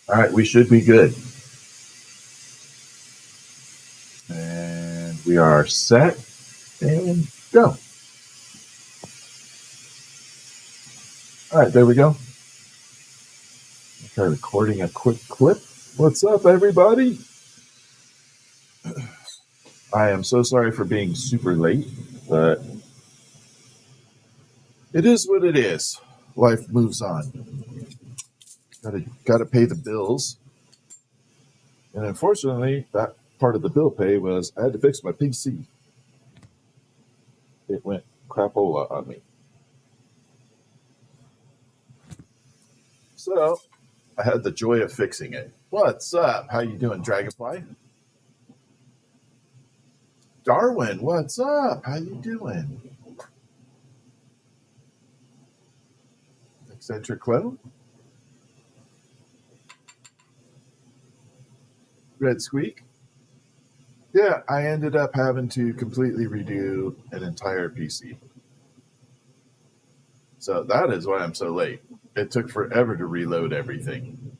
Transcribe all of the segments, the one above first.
All right, we should be good. And we are set and go. All right, there we go. Okay, recording a quick clip. What's up, everybody? I am so sorry for being super late, but it is what it is. Life moves on. Gotta pay the bills. And unfortunately, that part of the bill pay was I had to fix my PC. It went crapola on me. So I had the joy of fixing it. What's up? How you doing, Dragonfly? Darwin, what's up? How you doing? Eccentric Clone? Red Squeak? Yeah, I ended up having to completely redo an entire PC. So that is why I'm so late. It took forever to reload everything.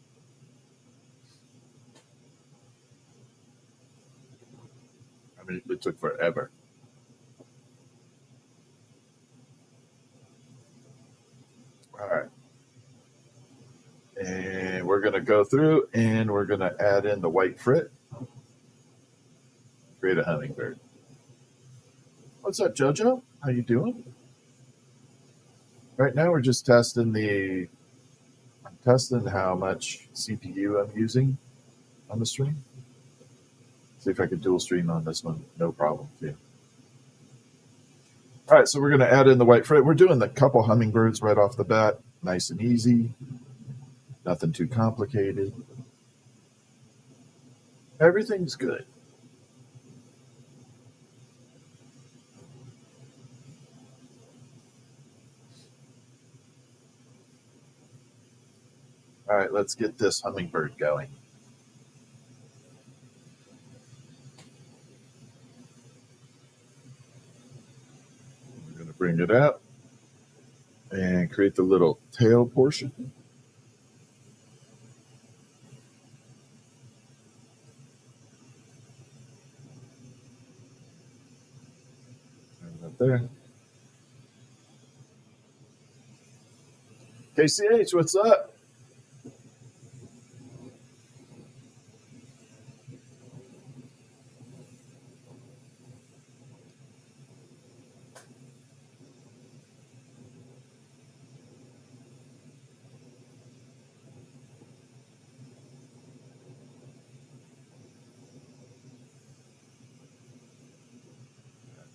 I mean, it took forever. All right. And we're going to go through and we're going to add in the white frit. Create a hummingbird. What's up, Jojo? How you doing? Right now we're just testing how much CPU I'm using on the stream. See if I could dual stream on this one. No problem. Yeah. All right, so we're going to add in the white frit. We're doing the couple hummingbirds right off the bat. Nice and easy. Nothing too complicated. Everything's good. All right, let's get this hummingbird going. We're going to bring it out and create the little tail portion. Right there. KCH, what's up?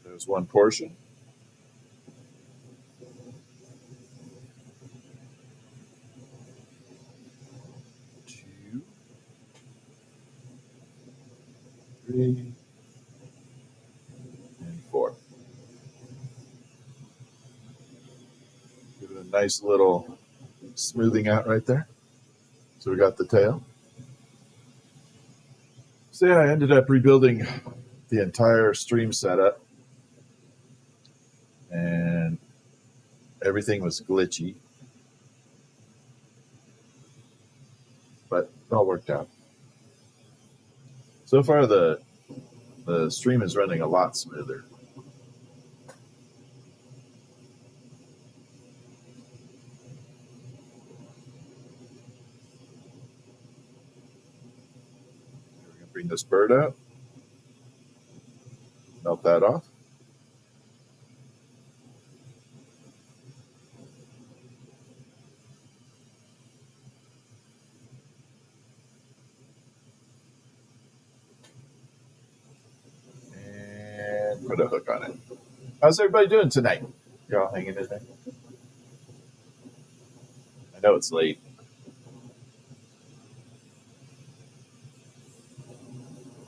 There's one portion. Two, three, and four. Give it a nice little smoothing out right there. So we got the tail. So yeah, I ended up rebuilding the entire stream setup. And everything was glitchy. But it all worked out. So far the stream is running a lot smoother. We're going to bring this bird out. Melt that off. And put a hook on it. How's everybody doing tonight? Y'all hanging in there? I know it's late.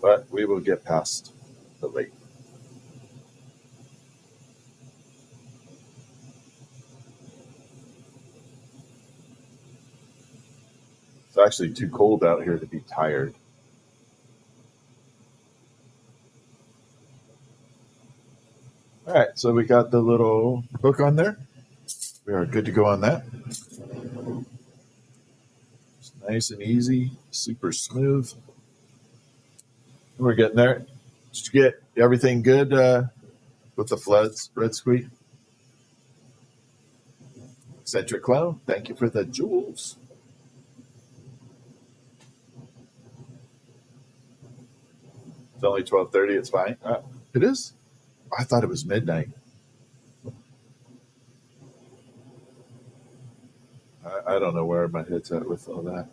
But we will get past the late. It's actually too cold out here to be tired. All right, so we got the little hook on there. We are good to go on that. Just Nice and easy, super smooth. We're getting there. Did you get everything good with the floods, Red Squeak? Eccentric Clone, thank you for the jewels. It's only 12:30. It's fine. It is? I thought it was midnight. I don't know where my head's at with all that.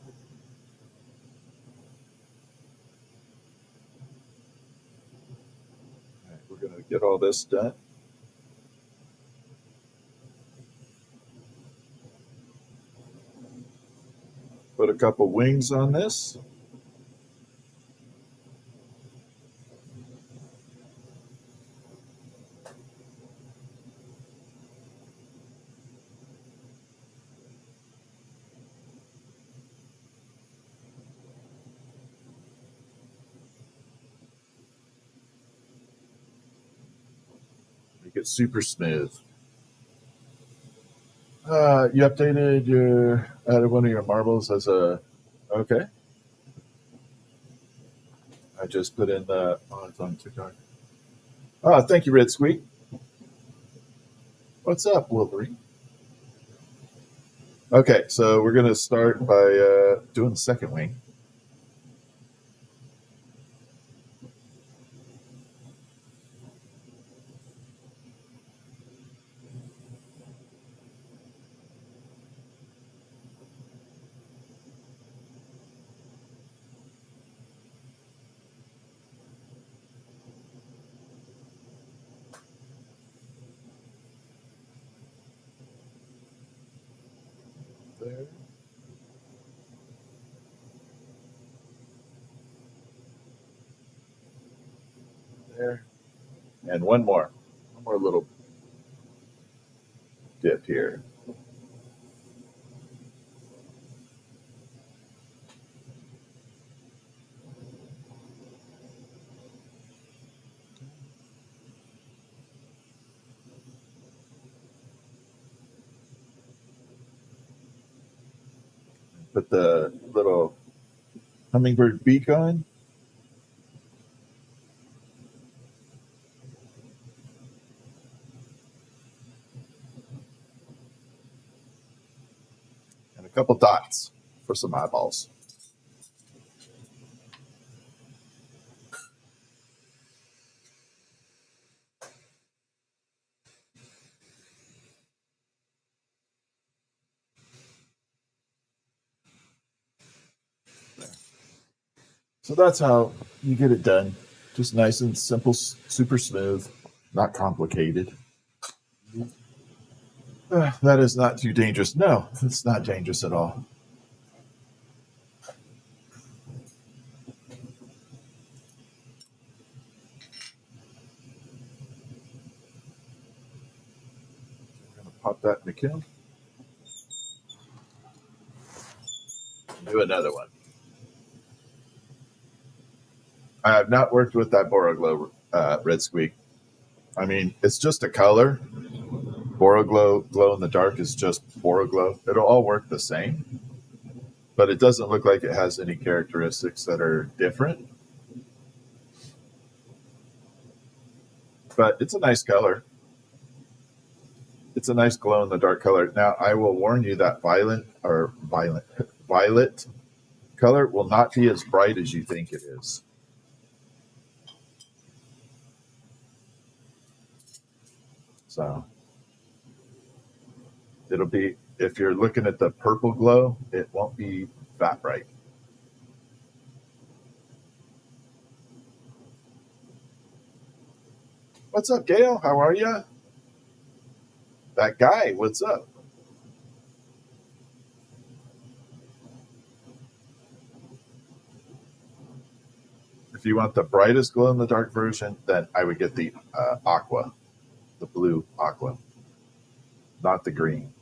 All right, we're going to get all this done. Put a couple wings on this. Make it super smooth. You updated added one of your marbles as a, okay. I just put in the, it's on TikTok. Thank you, Red Squeak. What's up, Wolverine? Okay, so we're going to start by doing the second wing. There. There. And one more little dip here. Put the little hummingbird beak on. And a couple dots for some eyeballs. So that's how you get it done. Just nice and simple, super smooth, not complicated. That is not too dangerous. No, it's not dangerous at all. We're going to pop that in the kiln. Do another one. I have not worked with that Boroglow Red Squeak. I mean, it's just a color. Boroglow, glow in the dark is just Boroglow. It'll all work the same, but it doesn't look like it has any characteristics that are different. But it's a nice color. It's a nice glow in the dark color. Now, I will warn you that violet color will not be as bright as you think it is. So it'll be, if you're looking at the purple glow, it won't be that bright. What's up, Gail? How are you? That guy, what's up? If you want the brightest glow in the dark version, then I would get the aqua, the blue aqua, not the green.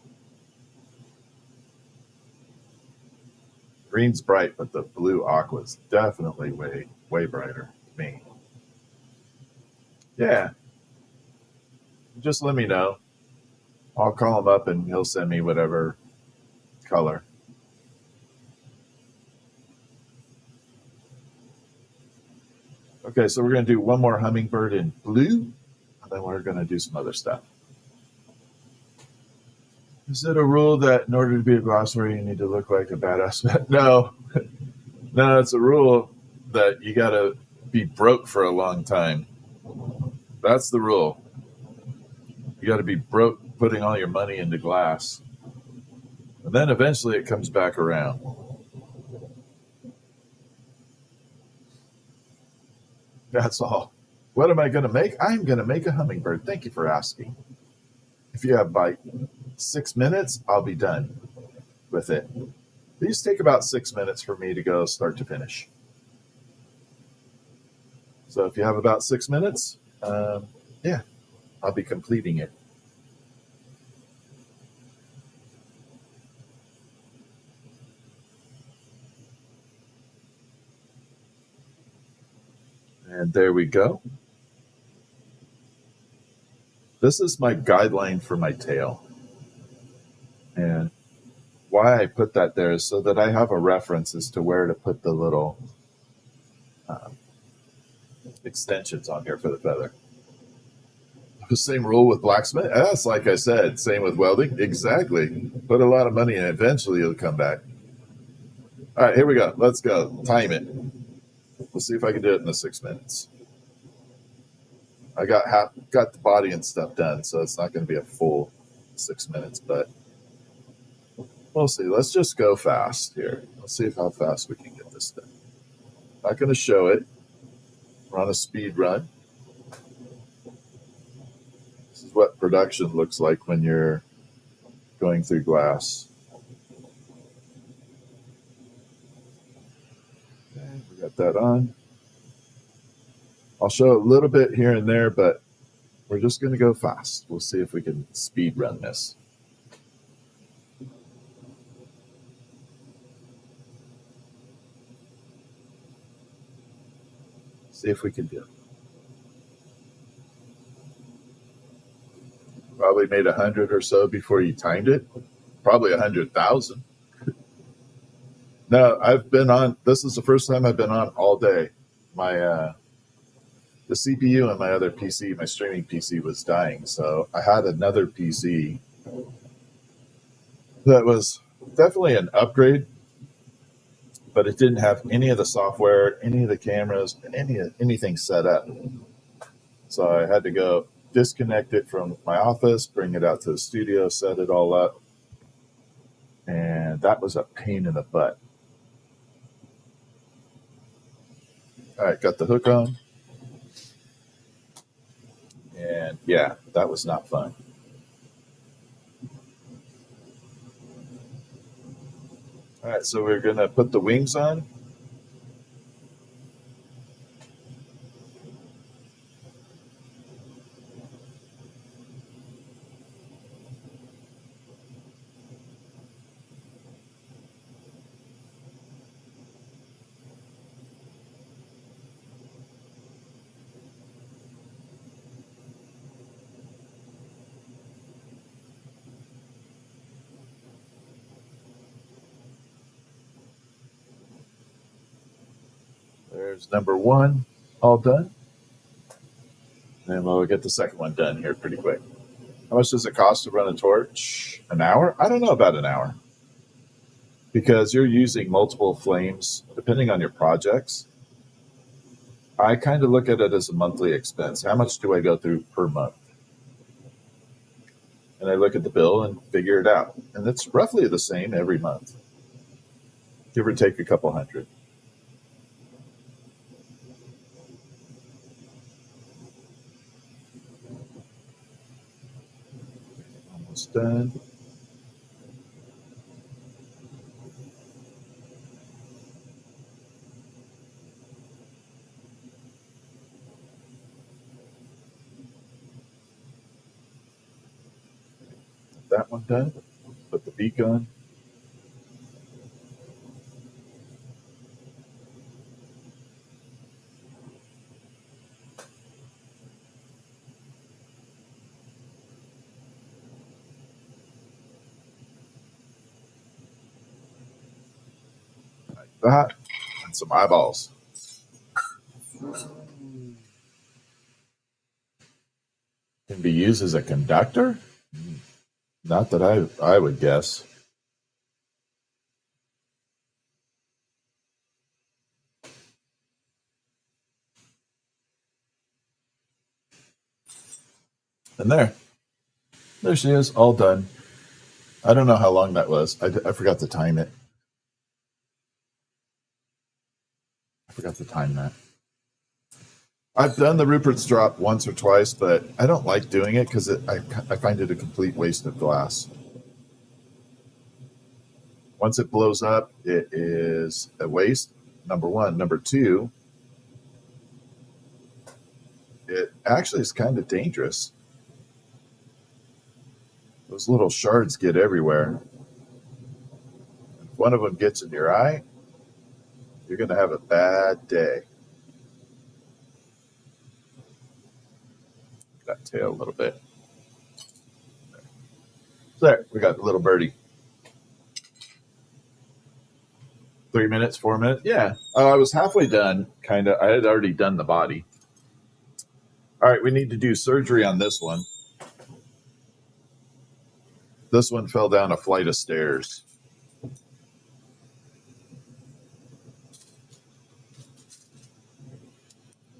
Green's bright, but the blue aqua is definitely way brighter to me. Yeah. Just let me know. I'll call him up and he'll send me whatever color. Okay, so we're going to do one more hummingbird in blue, and then we're going to do some other stuff. Is it a rule that in order to be a glossary, you need to look like a badass? No, no, it's a rule that you got to be broke for a long time. That's the rule. You got to be broke putting all your money into glass. And then eventually it comes back around. That's all. What am I going to make? I'm going to make a hummingbird. Thank you for asking. If you have like 6 minutes, I'll be done with it. These take about 6 minutes for me to go start to finish. So if you have about 6 minutes, yeah, I'll be completing it. And there we go. This is my guideline for my tail. And why I put that there is so that I have a reference as to where to put the little extensions on here for the feather. The same rule with blacksmith. That's like I said, same with welding. Exactly. Put a lot of money in, eventually it'll come back. All right, here we go. Let's go. Time it. We'll see if I can do it in the 6 minutes. I got the body and stuff done, so it's not going to be a full 6 minutes, but we'll see. Let's just go fast here. Let's see how fast we can get this done. Not going to show it. We're on a speed run. This is what production looks like when you're going through glass. Okay, we got that on. I'll show a little bit here and there, but we're just going to go fast. We'll see if we can speed run this. See if we can do it. Probably made 100 or so before you timed it. Probably 100,000. No, I've been on. This is the first time I've been on all day. The CPU on my other PC, my streaming PC, was dying, so I had another PC that was definitely an upgrade, but it didn't have any of the software, any of the cameras, anything set up. So I had to go disconnect it from my office, bring it out to the studio, set it all up, and that was a pain in the butt. All right, got the hook on. And yeah, that was not fun. All right, so we're going to put the wings on. There's number one all done. And we'll get the second one done here pretty quick. How much does it cost to run a torch? An hour? I don't know about an hour. Because you're using multiple flames, depending on your projects. I kind of look at it as a monthly expense. How much do I go through per month? And I look at the bill and figure it out. And it's roughly the same every month. Give or take a couple hundred. Almost done. That one done. Put the beak on. Like that. And some eyeballs. Can be used as a conductor? Not that I would guess. And there she is, all done. I don't know how long that was. I forgot to time it. I forgot to time that. I've done the Rupert's drop once or twice, but I don't like doing it because I find it a complete waste of glass. Once it blows up, it is a waste, number one. Number two, it actually is kind of dangerous. Those little shards get everywhere. If one of them gets in your eye, you're going to have a bad day. That tail a little bit. There, we got the little birdie. 3 minutes, 4 minutes. Yeah. I was halfway done, kind of. I had already done the body. All right, we need to do surgery on this one. This one fell down a flight of stairs.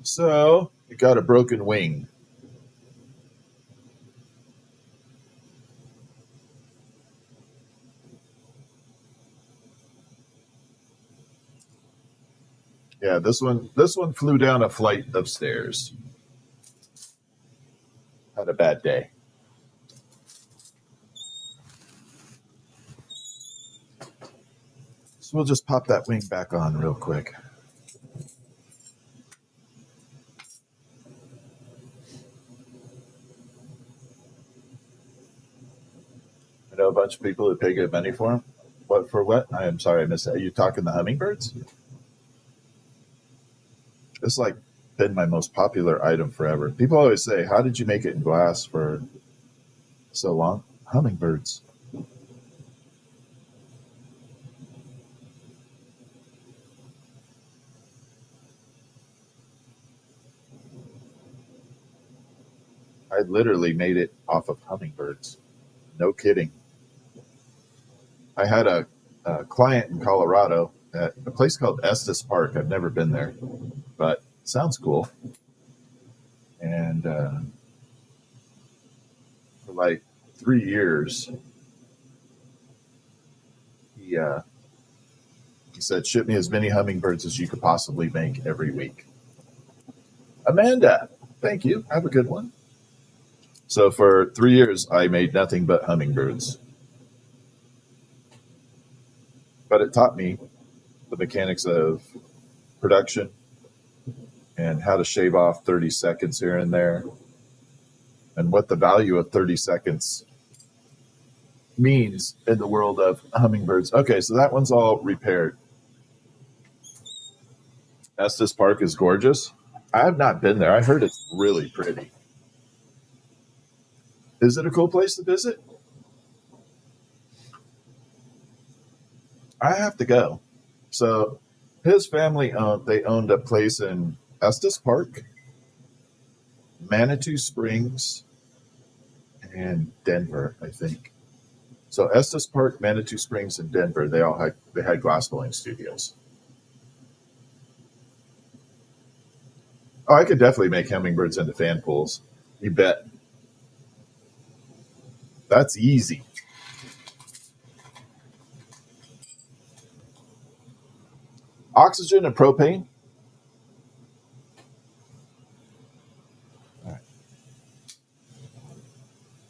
So it got a broken wing. Yeah, this one flew down a flight of stairs. Had a bad day. So we'll just pop that wing back on real quick. I know a bunch of people who pay good money for them. What for what? I am sorry, I missed that. Are you talking the hummingbirds? It's like been my most popular item forever. People always say, "How did you make it in glass for so long?" Hummingbirds. I literally made it off of hummingbirds. No kidding. I had a client in Colorado at a place called Estes Park. I've never been there, but sounds cool. And for like 3 years, he said, "Ship me as many hummingbirds as you could possibly make every week." Amanda, thank you. Have a good one. So for 3 years, I made nothing but hummingbirds. But it taught me the mechanics of production and how to shave off 30 seconds here and there and what the value of 30 seconds means in the world of hummingbirds. Okay, so that one's all repaired. Estes Park is gorgeous. I have not been there. I heard it's really pretty. Is it a cool place to visit? I have to go. So his family owned a place in Estes Park, Manitou Springs, and Denver, I think. So Estes Park, Manitou Springs, and Denver, they had glassblowing studios. Oh, I could definitely make hummingbirds into fan pools. You bet. That's easy. Oxygen and propane. All right.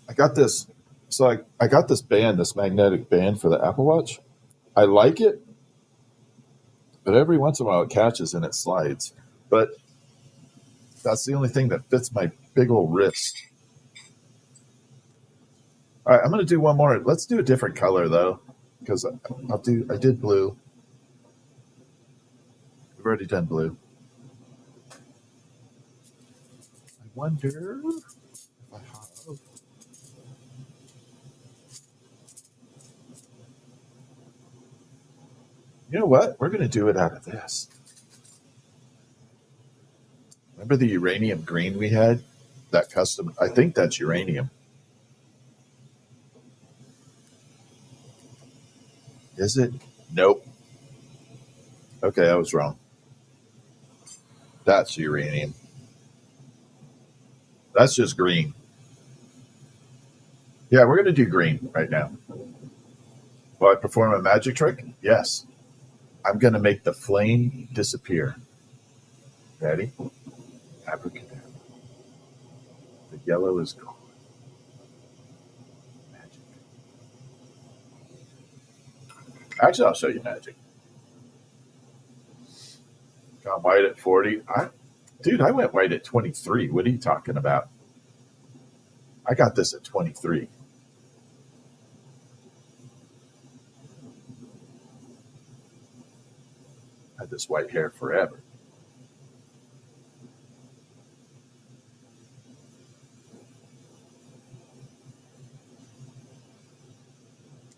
I got this. So I got this band, this magnetic band for the Apple Watch. I like it, but every once in a while it catches and it slides. But that's the only thing that fits my big old wrist. All right, I'm going to do one more. Let's do a different color though, because I did blue. We've already done blue. I wonder if I have. You know what? We're going to do it out of this. Remember the uranium green we had? that custom. I think that's uranium. Is it? Nope. Okay, I was wrong. That's uranium. That's just green. Yeah, we're going to do green right now. Will I perform a magic trick? Yes. I'm going to make the flame disappear. Ready? Abracadabra. The yellow is gone. Magic. Actually, I'll show you magic. Got white at 40. Dude, I went white at 23. What are you talking about? I got this at 23. I had this white hair forever.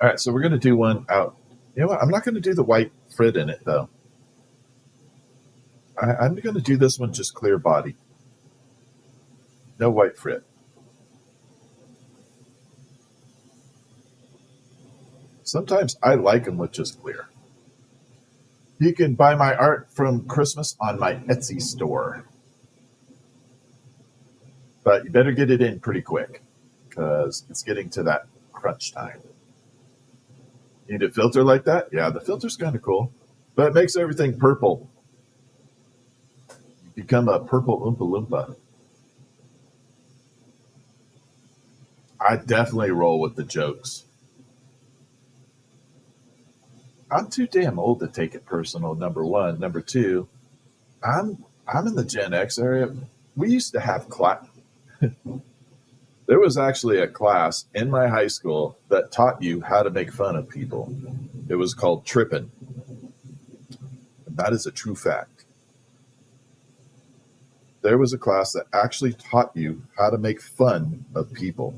All right, so we're going to do one out. You know what? I'm not going to do the white frit in it, though. I'm going to do this one just clear body. No white frit. Sometimes I like them with just clear. You can buy my art from Christmas on my Etsy store. But you better get it in pretty quick because it's getting to that crunch time. You need a filter like that? Yeah, the filter's kind of cool. But it makes everything purple. You become a purple Oompa Loompa. I definitely roll with the jokes. I'm too damn old to take it personal, number one. Number two, I'm in the Gen X area. We used to have class. There was actually a class in my high school that taught you how to make fun of people. It was called tripping. And that is a true fact. There was a class that actually taught you how to make fun of people.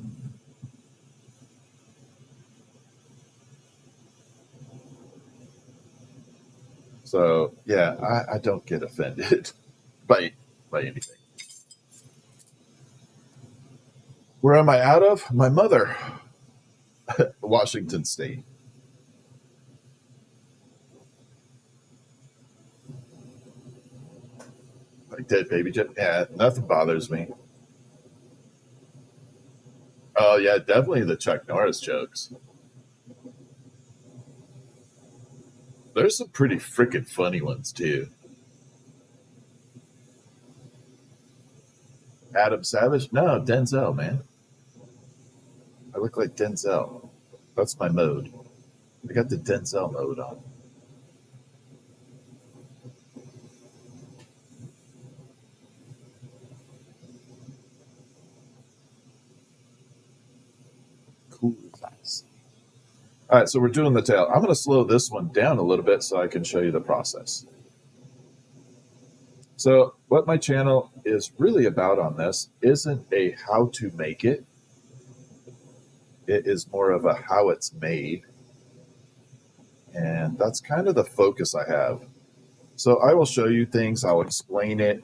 So, yeah, I don't get offended by anything. Where am I out of? My mother, Washington State. Like dead baby jet. Yeah, nothing bothers me. Oh, yeah, definitely the Chuck Norris jokes. There's some pretty freaking funny ones, too. Adam Savage? No, Denzel, man. I look like Denzel. That's my mode. I got the Denzel mode on. Cool. Nice. All right, so we're doing the tail. I'm going to slow this one down a little bit so I can show you the process. So what my channel is really about on this isn't a how to make it. It is more of a how it's made. And that's kind of the focus I have. So I will show you things, I'll explain it,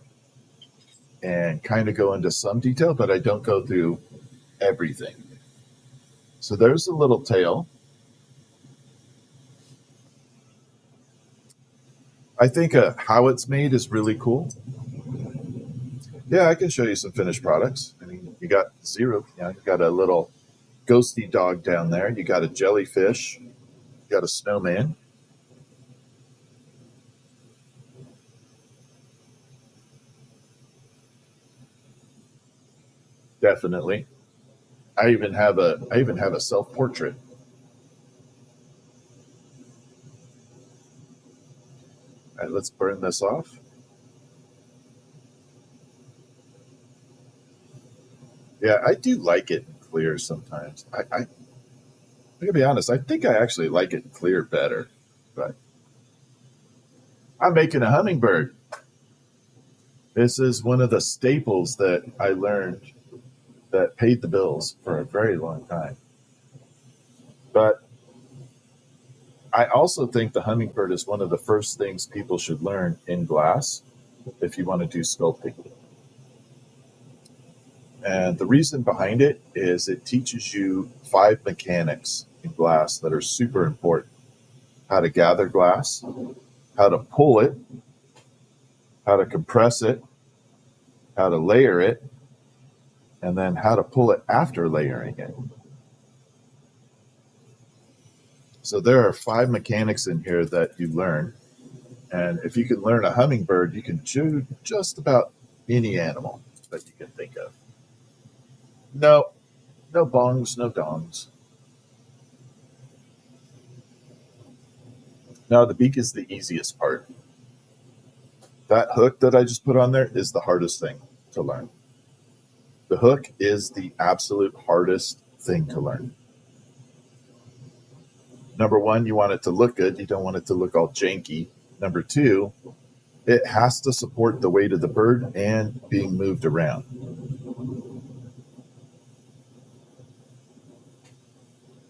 and kind of go into some detail, but I don't go through everything. So there's a little tail. I think how it's made is really cool. Yeah, I can show you some finished products. I mean, you got zero. You got a little ghosty dog down there. You got a jellyfish. You got a snowman. Definitely. I even have a self portrait. All right, let's burn this off. Yeah, I do like it clear sometimes. I'm gonna be honest. I think I actually like it clear better. But I'm making a hummingbird. This is one of the staples that I learned that paid the bills for a very long time. But I also think the hummingbird is one of the first things people should learn in glass if you want to do sculpting. And the reason behind it is it teaches you 5 mechanics in glass that are super important. How to gather glass, how to pull it, how to compress it, how to layer it, and then how to pull it after layering it. So there are 5 mechanics in here that you learn. And if you can learn a hummingbird, you can do just about any animal that you can think of. No bongs, no dongs. Now the beak is the easiest part. That hook that I just put on there is the hardest thing to learn. The hook is the absolute hardest thing to learn. Number one, you want it to look good. You don't want it to look all janky. Number two, it has to support the weight of the bird and being moved around.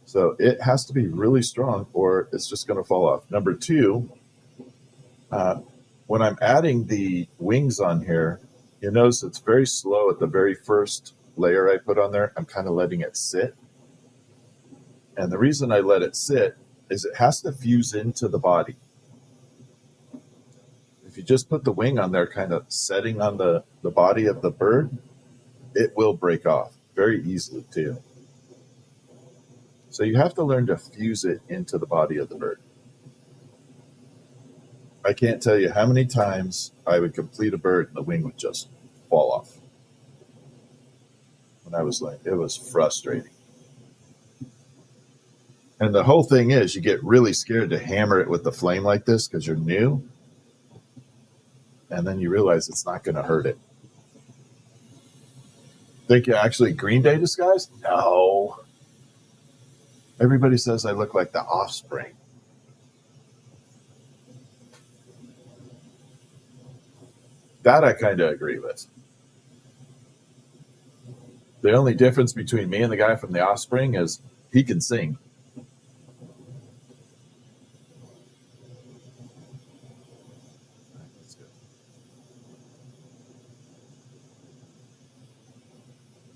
So it has to be really strong or it's just going to fall off. Number two, when I'm adding the wings on here, you notice it's very slow at the very first layer I put on there. I'm kind of letting it sit. And the reason I let it sit is it has to fuse into the body. If you just put the wing on there kind of setting on the body of the bird, it will break off very easily too. So you have to learn to fuse it into the body of the bird. I can't tell you how many times I would complete a bird and the wing would just fall off. When I was like, it was frustrating. And the whole thing is you get really scared to hammer it with the flame like this because you're new. And then you realize it's not going to hurt it. Think you actually Green Day disguise? No. Everybody says I look like the Offspring. That I kind of agree with. The only difference between me and the guy from the Offspring is he can sing.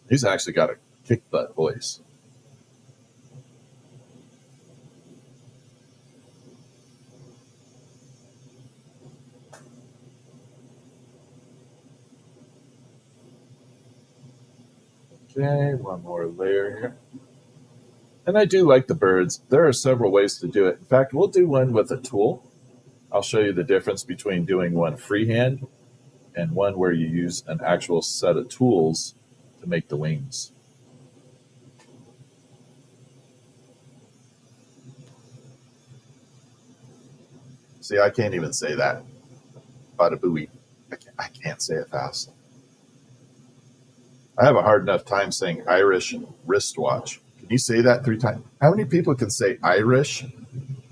He's actually got a kick butt voice. Okay, one more layer here. And I do like the birds. There are several ways to do it. In fact, we'll do one with a tool. I'll show you the difference between doing one freehand and one where you use an actual set of tools to make the wings. See, I can't even say that. Bada booey. I can't say it fast. I have a hard enough time saying Irish wristwatch. Can you say that 3 times? How many people can say Irish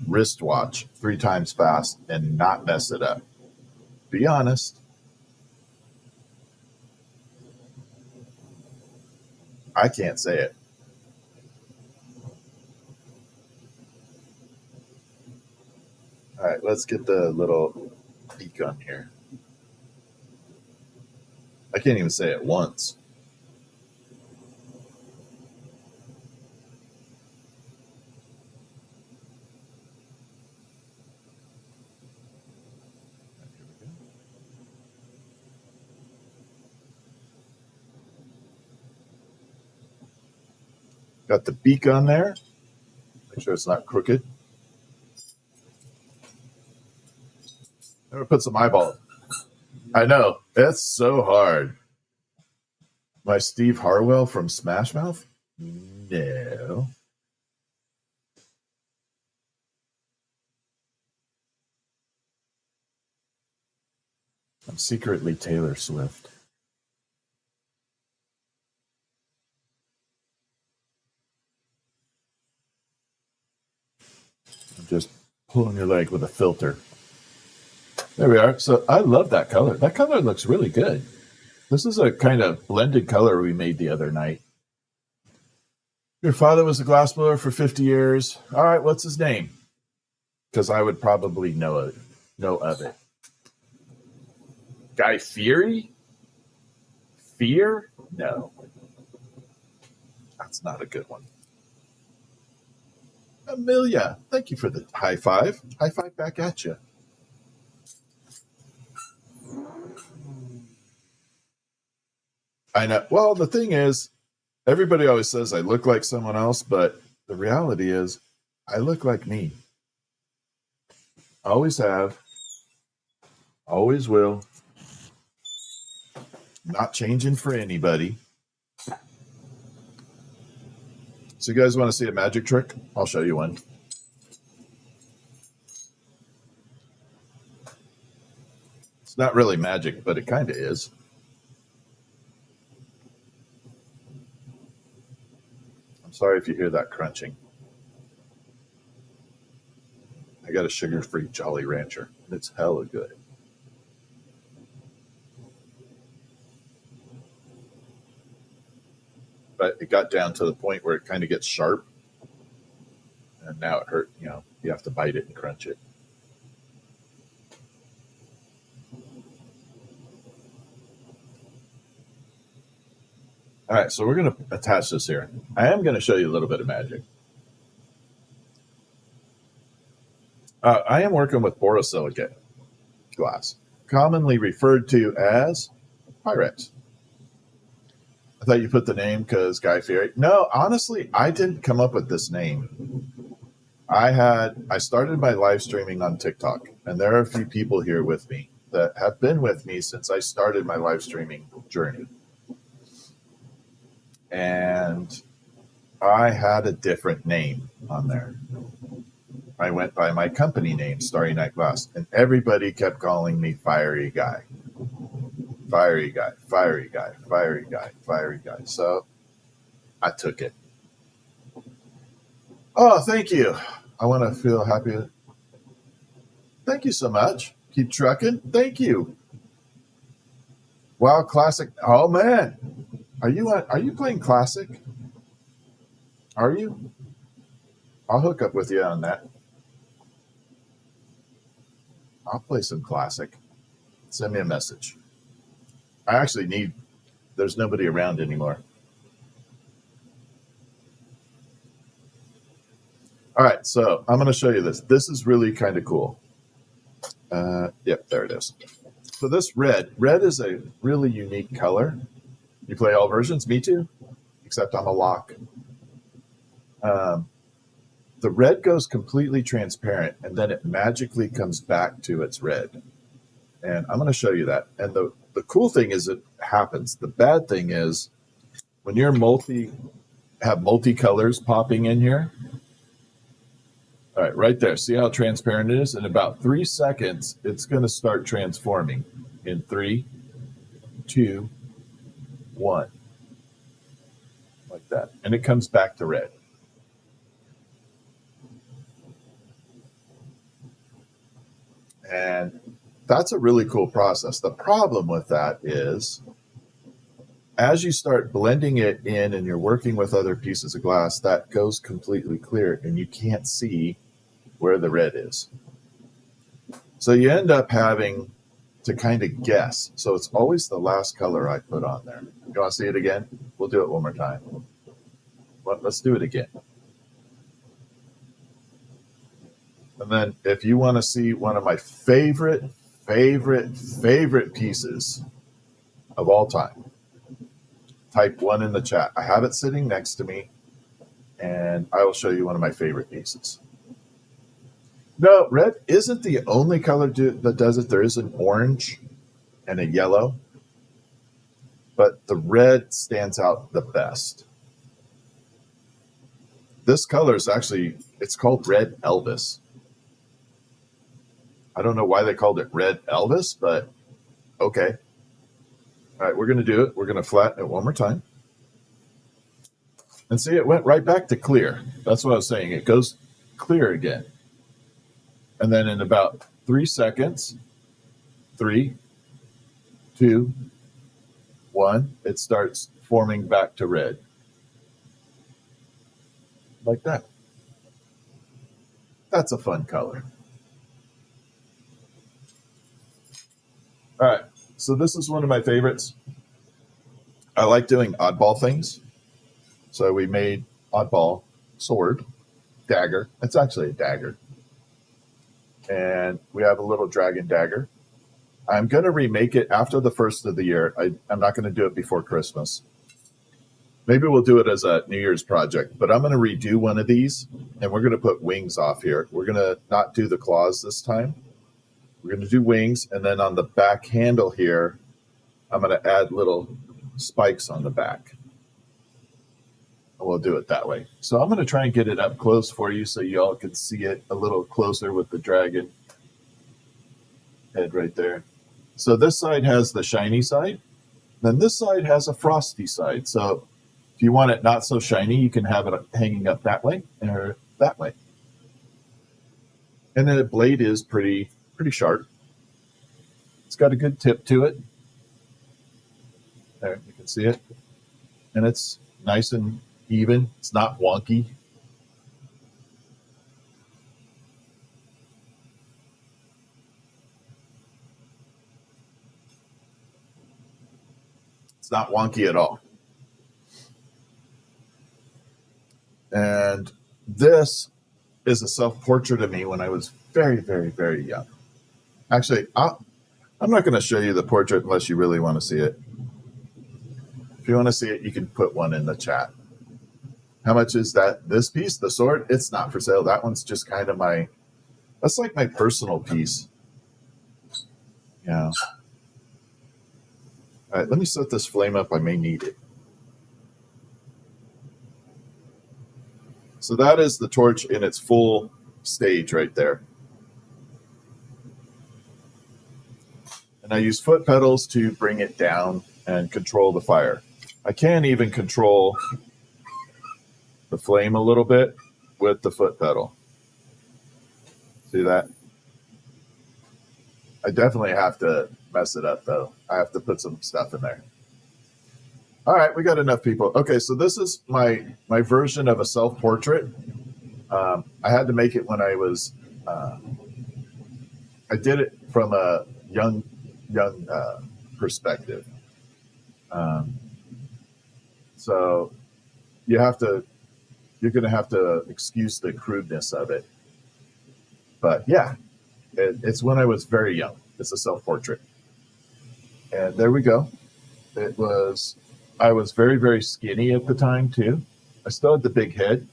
wristwatch 3 times fast and not mess it up? Be honest. I can't say it. All right, let's get the little beak on here. I can't even say it once. Got the beak on there. Make sure it's not crooked. I'm going to put some eyeballs. I know. It's so hard. My Steve Harwell from Smash Mouth? No. I'm secretly Taylor Swift. I'm just pulling your leg with a filter. There we are. So I love that color. That color looks really good. This is a kind of blended color we made the other night. Your father was a glassblower for 50 years. All right, what's his name? Because I would probably know of it. Guy Fieri? Fear? No. That's not a good one. Amelia, thank you for the high five. High five back at you. I know. Well, the thing is, everybody always says I look like someone else, but the reality is I look like me. Always have. Always will. Not changing for anybody. So you guys want to see a magic trick? I'll show you one. It's not really magic, but it kind of is. I'm sorry if you hear that crunching. I got a sugar-free Jolly Rancher. It's hella good. But it got down to the point where it kind of gets sharp. And now it hurt, you know, you have to bite it and crunch it. All right, so we're going to attach this here. I am going to show you a little bit of magic. I am working with borosilicate glass, commonly referred to as Pyrex. I thought you put the name because Guy Fieri. No, honestly, I didn't come up with this name. I started my live streaming on TikTok, and there are a few people here with me that have been with me since I started my live streaming journey. And I had a different name on there. I went by my company name, Starry Night Glass, and everybody kept calling me Fiery Guy. Fiery Guy, Fiery Guy, Fiery Guy, Fiery Guy. So I took it. Oh, thank you. I want to feel happy. Thank you so much. Keep trucking. Thank you. Wow, classic. Oh man, are you playing classic? Are you? I'll hook up with you on that. I'll play some classic. Send me a message. I actually need. There's nobody around anymore. All right, so I'm going to show you this. This is really kind of cool. Yep, there it is. So this red is a really unique color. You play all versions? Me too, except I'm a lock. The red goes completely transparent, and then it magically comes back to its red. And I'm going to show you that. And the cool thing is it happens. The bad thing is when you're have multicolors popping in here. All right, right there. See how transparent it is? In about 3 seconds, it's going to start transforming in 3, 2, 1. Like that. And it comes back to red. And that's a really cool process. The problem with that is as you start blending it in and you're working with other pieces of glass, that goes completely clear and you can't see where the red is. So you end up having to kind of guess. So it's always the last color I put on there. You want to see it again? We'll do it one more time. Let's do it again. And then if you want to see one of my favorite pieces of all time, type 1 in the chat. I have it sitting next to me, and I will show you one of my favorite pieces. No, red isn't the only color that does it. There is an orange and a yellow, but the red stands out the best. This color is actually, it's called Red Elvis. I don't know why they called it Red Elvis, but okay. All right, we're going to do it. We're going to flatten it one more time. And see, it went right back to clear. That's what I was saying. It goes clear again. And then in about 3 seconds, 3, 2, 1, it starts forming back to red. Like that. That's a fun color. All right, so this is one of my favorites. I like doing oddball things. So we made oddball sword, dagger. It's actually a dagger. And we have a little dragon dagger. I'm going to remake it after the first of the year. I'm not going to do it before Christmas. Maybe we'll do it as a New Year's project, but I'm going to redo one of these, and we're going to put wings off here. We're going to not do the claws this time. We're going to do wings, and then on the back handle here, I'm going to add little spikes on the back. And we'll do it that way. So I'm going to try and get it up close for you so you all can see it a little closer with the dragon head right there. So this side has the shiny side. Then this side has a frosty side. So if you want it not so shiny, you can have it hanging up that way or that way. And then the blade is pretty sharp. It's got a good tip to it. There, you can see it. And it's nice and even. It's not wonky. It's not wonky at all. And this is a self-portrait of me when I was very, very, very young. Actually, I'm not going to show you the portrait unless you really want to see it. If you want to see it, you can put one in the chat. How much is that? This piece, the sword, it's not for sale. That one's just kind of that's like my personal piece. Yeah. All right, let me set this flame up. I may need it. So that is the torch in its full stage right there. And I use foot pedals to bring it down and control the fire. I can even control the flame a little bit with the foot pedal. See that? I definitely have to mess it up though. I have to put some stuff in there. All right, we got enough people. Okay, so this is my version of a self-portrait. I had to make it when I was, I did it from a young perspective. So you're going to have to excuse the crudeness of it. But yeah, it's when I was very young. It's a self-portrait. And there we go. I was very, very skinny at the time too. I still had the big head,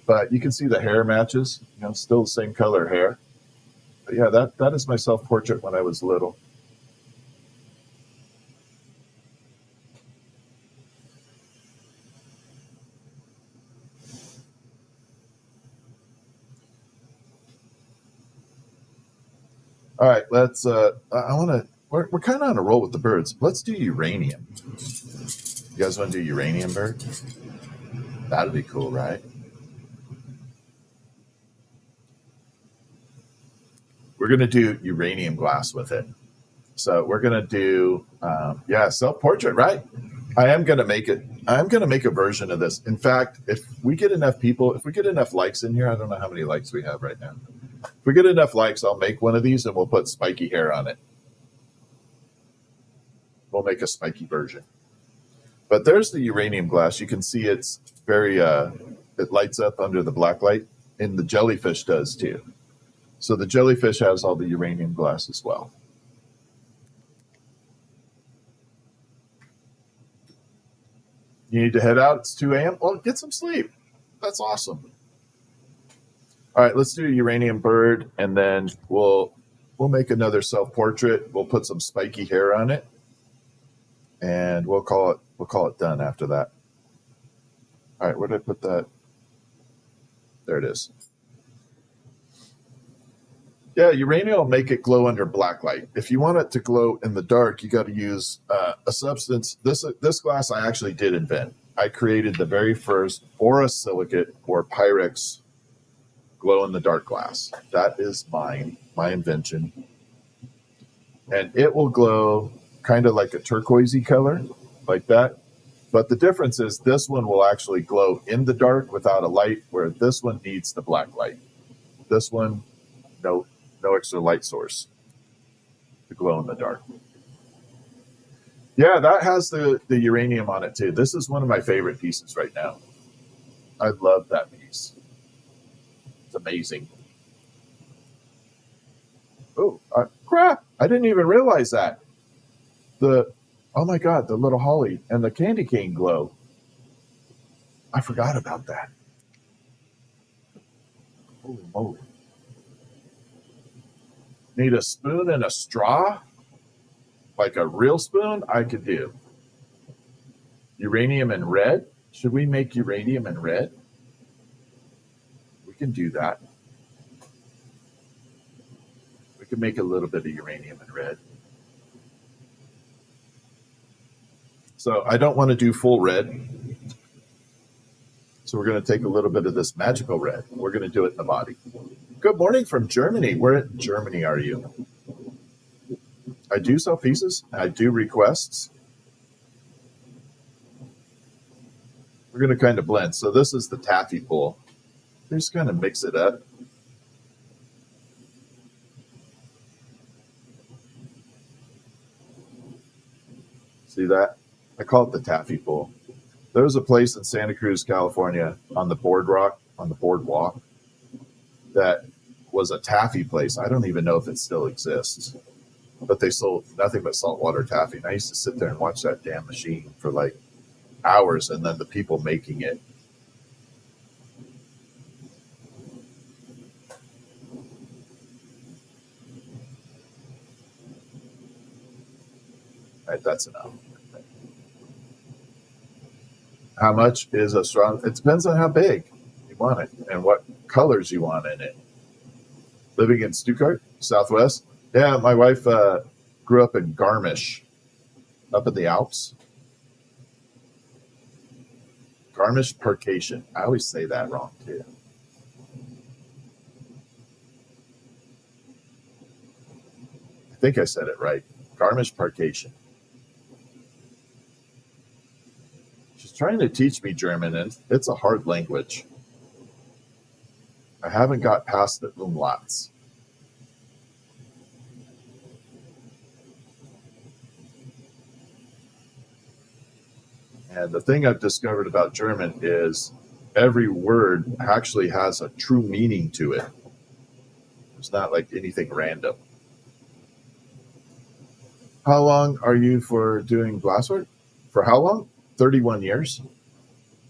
but you can see the hair matches, still the same color hair. But yeah, that is my self-portrait when I was little. All right, let's, we're kind of on a roll with the birds. Let's do uranium. You guys want to do uranium bird? That'd be cool, right? We're going to do uranium glass with it. So we're going to do, self-portrait, right? I am going to make it. I'm going to make a version of this. In fact, if we get enough people, if we get enough likes in here, I don't know how many likes we have right now. If we get enough likes, I'll make one of these and we'll put spiky hair on it. We'll make a spiky version. But there's the uranium glass. You can see it's very, it lights up under the black light, and the jellyfish does too. So the jellyfish has all the uranium glass as well. You need to head out. It's 2 a.m. Well, get some sleep. That's awesome. All right, let's do a uranium bird, and then we'll make another self-portrait. We'll put some spiky hair on it, and we'll call it done after that. All right, where did I put that? There it is. Yeah, uranium will make it glow under black light. If you want it to glow in the dark, you got to use a substance. This glass I actually did invent. I created the very first borosilicate or Pyrex glow-in-the-dark glass. That is my invention. And it will glow kind of like a turquoisey color, like that. But the difference is this one will actually glow in the dark without a light, where this one needs the black light. This one, no extra light source to glow in the dark. Yeah, that has the uranium on it too. This is one of my favorite pieces right now. I love that piece. It's amazing. Oh, crap. I didn't even realize that. Oh my God, the little holly and the candy cane glow. I forgot about that. Holy moly. Need a spoon and a straw? Like a real spoon? I could do. Uranium and red? Should we make uranium and red? We can do that. We can make a little bit of uranium and red. So I don't want to do full red. So we're going to take a little bit of this magical red. We're going to do it in the body. Good morning from Germany. Where in Germany are you? I do sell pieces. I do requests. We're going to kind of blend. So this is the taffy pool. Just kind of mix it up. See that? I call it the taffy pool. There was a place in Santa Cruz, California, on the boardwalk, that was a taffy place. I don't even know if it still exists, but they sold nothing but saltwater taffy. And I used to sit there and watch that damn machine for like hours, and then the people making it. All right, that's enough. How much is a strong? It depends on how big you want it and what colors you want in it. Living in Stuttgart, Southwest. Yeah, my wife grew up in Garmisch, up in the Alps. Garmisch Parkation. I always say that wrong too. I think I said it right. Garmisch Parkation. She's trying to teach me German, and it's a hard language. I haven't got past the umlauts. And the thing I've discovered about German is every word actually has a true meaning to it. It's not like anything random. How long are you for doing glasswork? For how long? 31 years.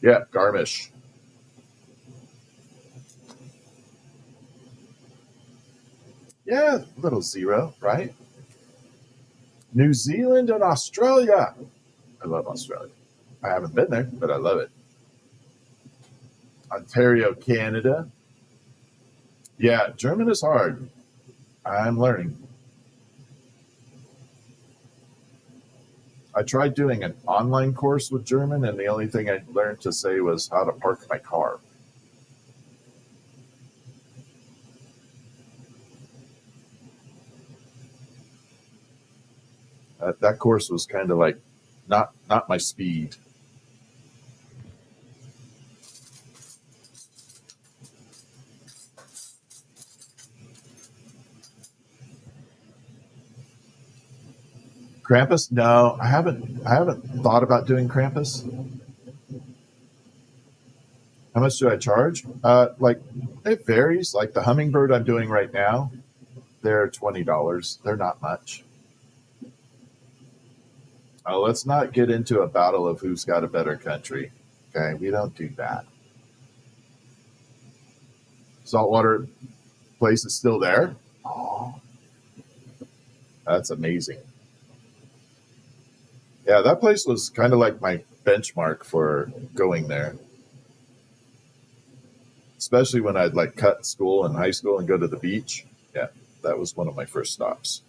Yeah, Garmisch. Yeah, little zero, right? New Zealand and Australia. I love Australia. I haven't been there, but I love it. Ontario, Canada. Yeah, German is hard. I'm learning. I tried doing an online course with German, and the only thing I learned to say was how to park my car. That course was kind of like not my speed. Krampus? No, I haven't thought about doing Krampus. How much do I charge? Like it varies. Like the hummingbird I'm doing right now, they're $20. They're not much. Oh, let's not get into a battle of who's got a better country. Okay, we don't do that. Saltwater place is still there. Oh, that's amazing. Yeah, that place was kind of like my benchmark for going there. Especially when I'd like cut school in high school and go to the beach. Yeah, that was one of my first stops.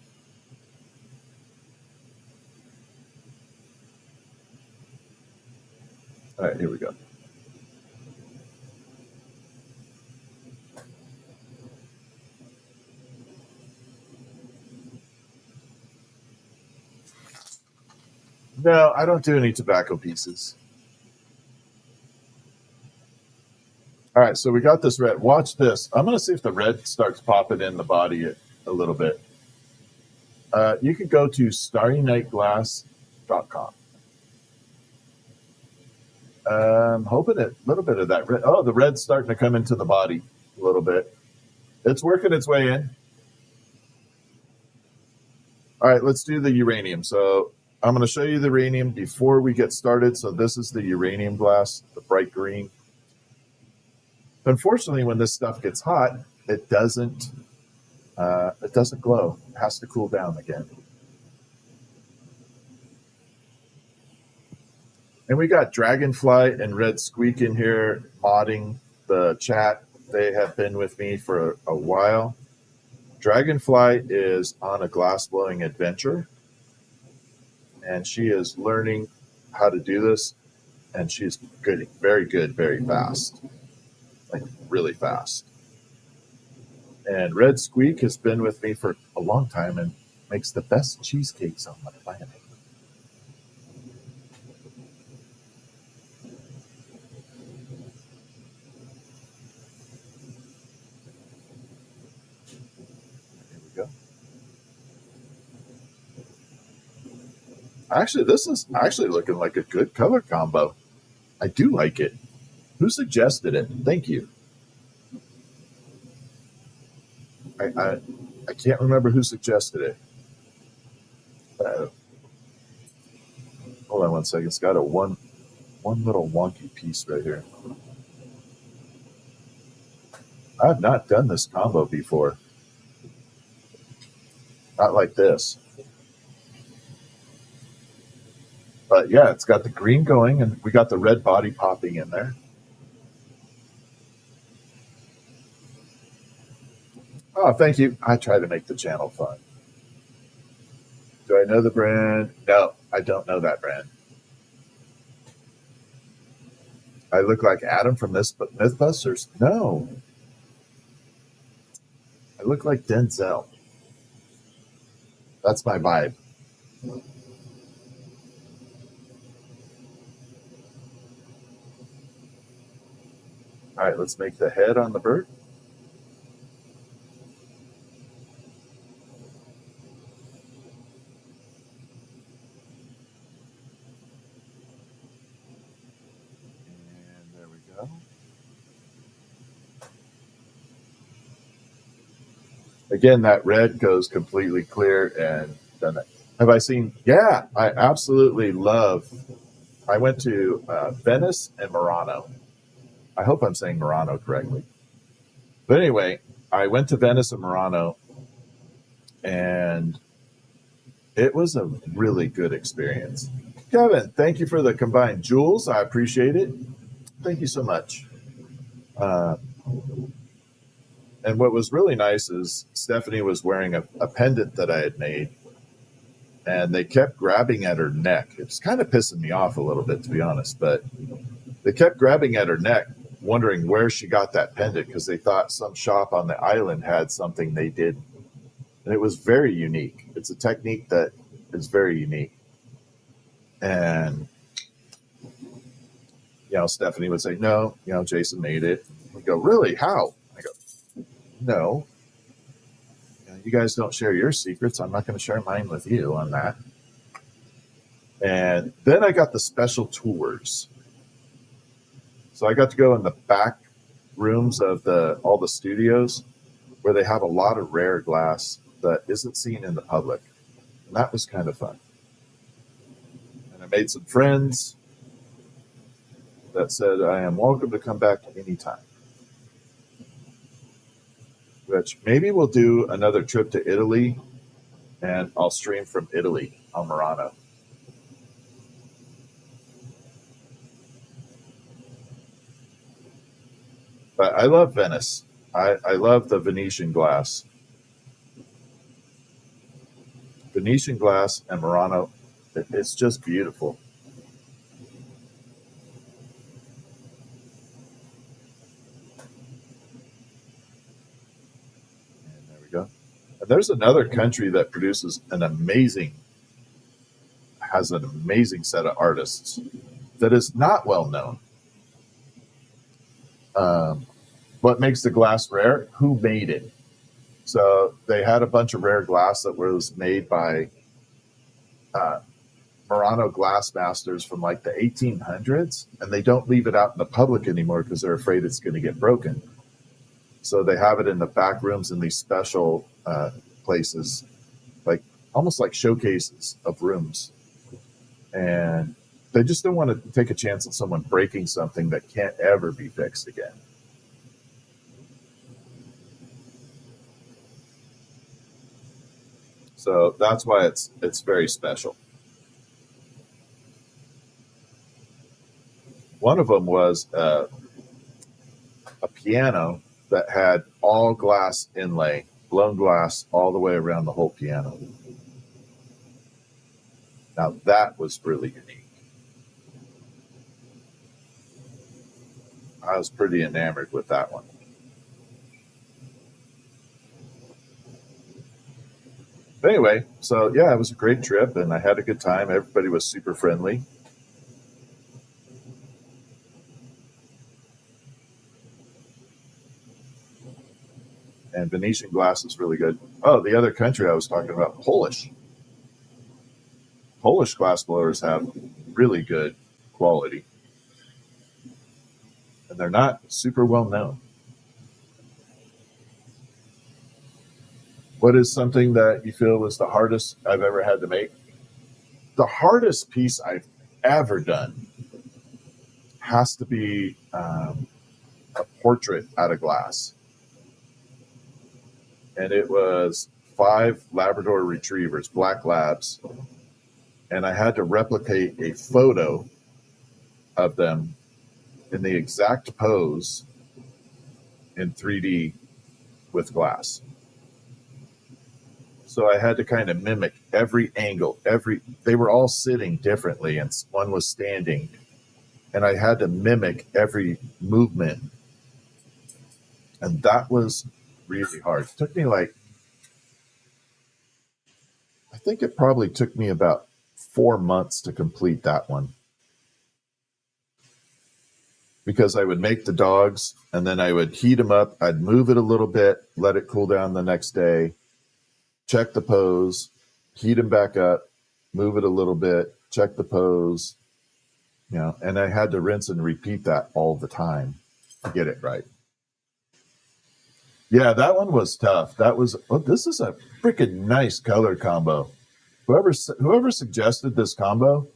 All right, here we go. No, I don't do any tobacco pieces. All right, so we got this red. Watch this. I'm going to see if the red starts popping in the body a little bit. You could go to Starry Night Glass I'm hoping a little bit of that red. Oh, the red's starting to come into the body a little bit. It's working its way in. All right, let's do the uranium. So I'm going to show you the uranium before we get started. So this is the uranium glass, the bright green. Unfortunately, when this stuff gets hot, it doesn't glow. It has to cool down again. And we got Dragonfly and Red Squeak in here modding the chat. They have been with me for a while. Dragonfly is on a glassblowing adventure, and she is learning how to do this, and she's good, very good, very fast, like really fast. And Red Squeak has been with me for a long time and makes the best cheesecakes on the planet. Here we go. Actually, this is actually looking like a good color combo. I do like it. Who suggested it? Thank you. I can't remember who suggested it. Hold on one second. It's got a one little wonky piece right here. I've not done this combo before. Not like this. But yeah, it's got the green going, and we got the red body popping in there. Oh, thank you. I try to make the channel fun. Do I know the brand? No, I don't know that brand. I look like Adam from Mythbusters? No. I look like Denzel. That's my vibe. All right, let's make the head on the bird. And there we go. Again, that red goes completely clear and done it. Have I seen? Yeah, I absolutely love. I went to Venice and Murano. I hope I'm saying Murano correctly. But anyway, I went to Venice and Murano, and it was a really good experience. Kevin, thank you for the combined jewels. I appreciate it. Thank you so much. And what was really nice is Stephanie was wearing a pendant that I had made, and they kept grabbing at her neck. It's kind of pissing me off a little bit, to be honest, but they kept grabbing at her neck, wondering where she got that pendant because they thought some shop on the island had something they did. And it was very unique. It's a technique that is very unique. And, Stephanie would say, no, Jason made it. We go, really? How? I go, no. You guys don't share your secrets. I'm not going to share mine with you on that. And then I got the special tours. So I got to go in the back rooms of all the studios where they have a lot of rare glass that isn't seen in the public. And that was kind of fun. And I made some friends that said, I am welcome to come back anytime. Which maybe we'll do another trip to Italy, and I'll stream from Italy on Murano. But I love Venice. I love the Venetian glass. Venetian glass and Murano, it's just beautiful. And there we go. And there's another country that produces has an amazing set of artists that is not well known. What makes the glass rare? Who made it? So they had a bunch of rare glass that was made by Murano glass masters from like the 1800s, and they don't leave it out in the public anymore because they're afraid it's going to get broken. So they have it in the back rooms in these special places, like almost like showcases of rooms. And they just don't want to take a chance on someone breaking something that can't ever be fixed again. So that's why it's very special. One of them was a piano that had all glass inlay, blown glass all the way around the whole piano. Now that was really unique. I was pretty enamored with that one. But anyway, so yeah, it was a great trip and I had a good time. Everybody was super friendly. And Venetian glass is really good. Oh, the other country I was talking about, Polish. Polish glass blowers have really good quality. And they're not super well known. What is something that you feel was the hardest I've ever had to make? The hardest piece I've ever done has to be a portrait out of glass. And it was 5 Labrador retrievers, black labs. And I had to replicate a photo of them in the exact pose in 3D with glass. So I had to kind of mimic every angle, they were all sitting differently and one was standing. And I had to mimic every movement. And that was really hard. It took me I think it probably took me about 4 months to complete that one. Because I would make the dogs and then I would heat them up. I'd move it a little bit, let it cool down the next day, check the pose, heat them back up, move it a little bit, check the pose, and I had to rinse and repeat that all the time to get it right. Yeah, that one was tough. This is a freaking nice color combo. Whoever suggested this combo,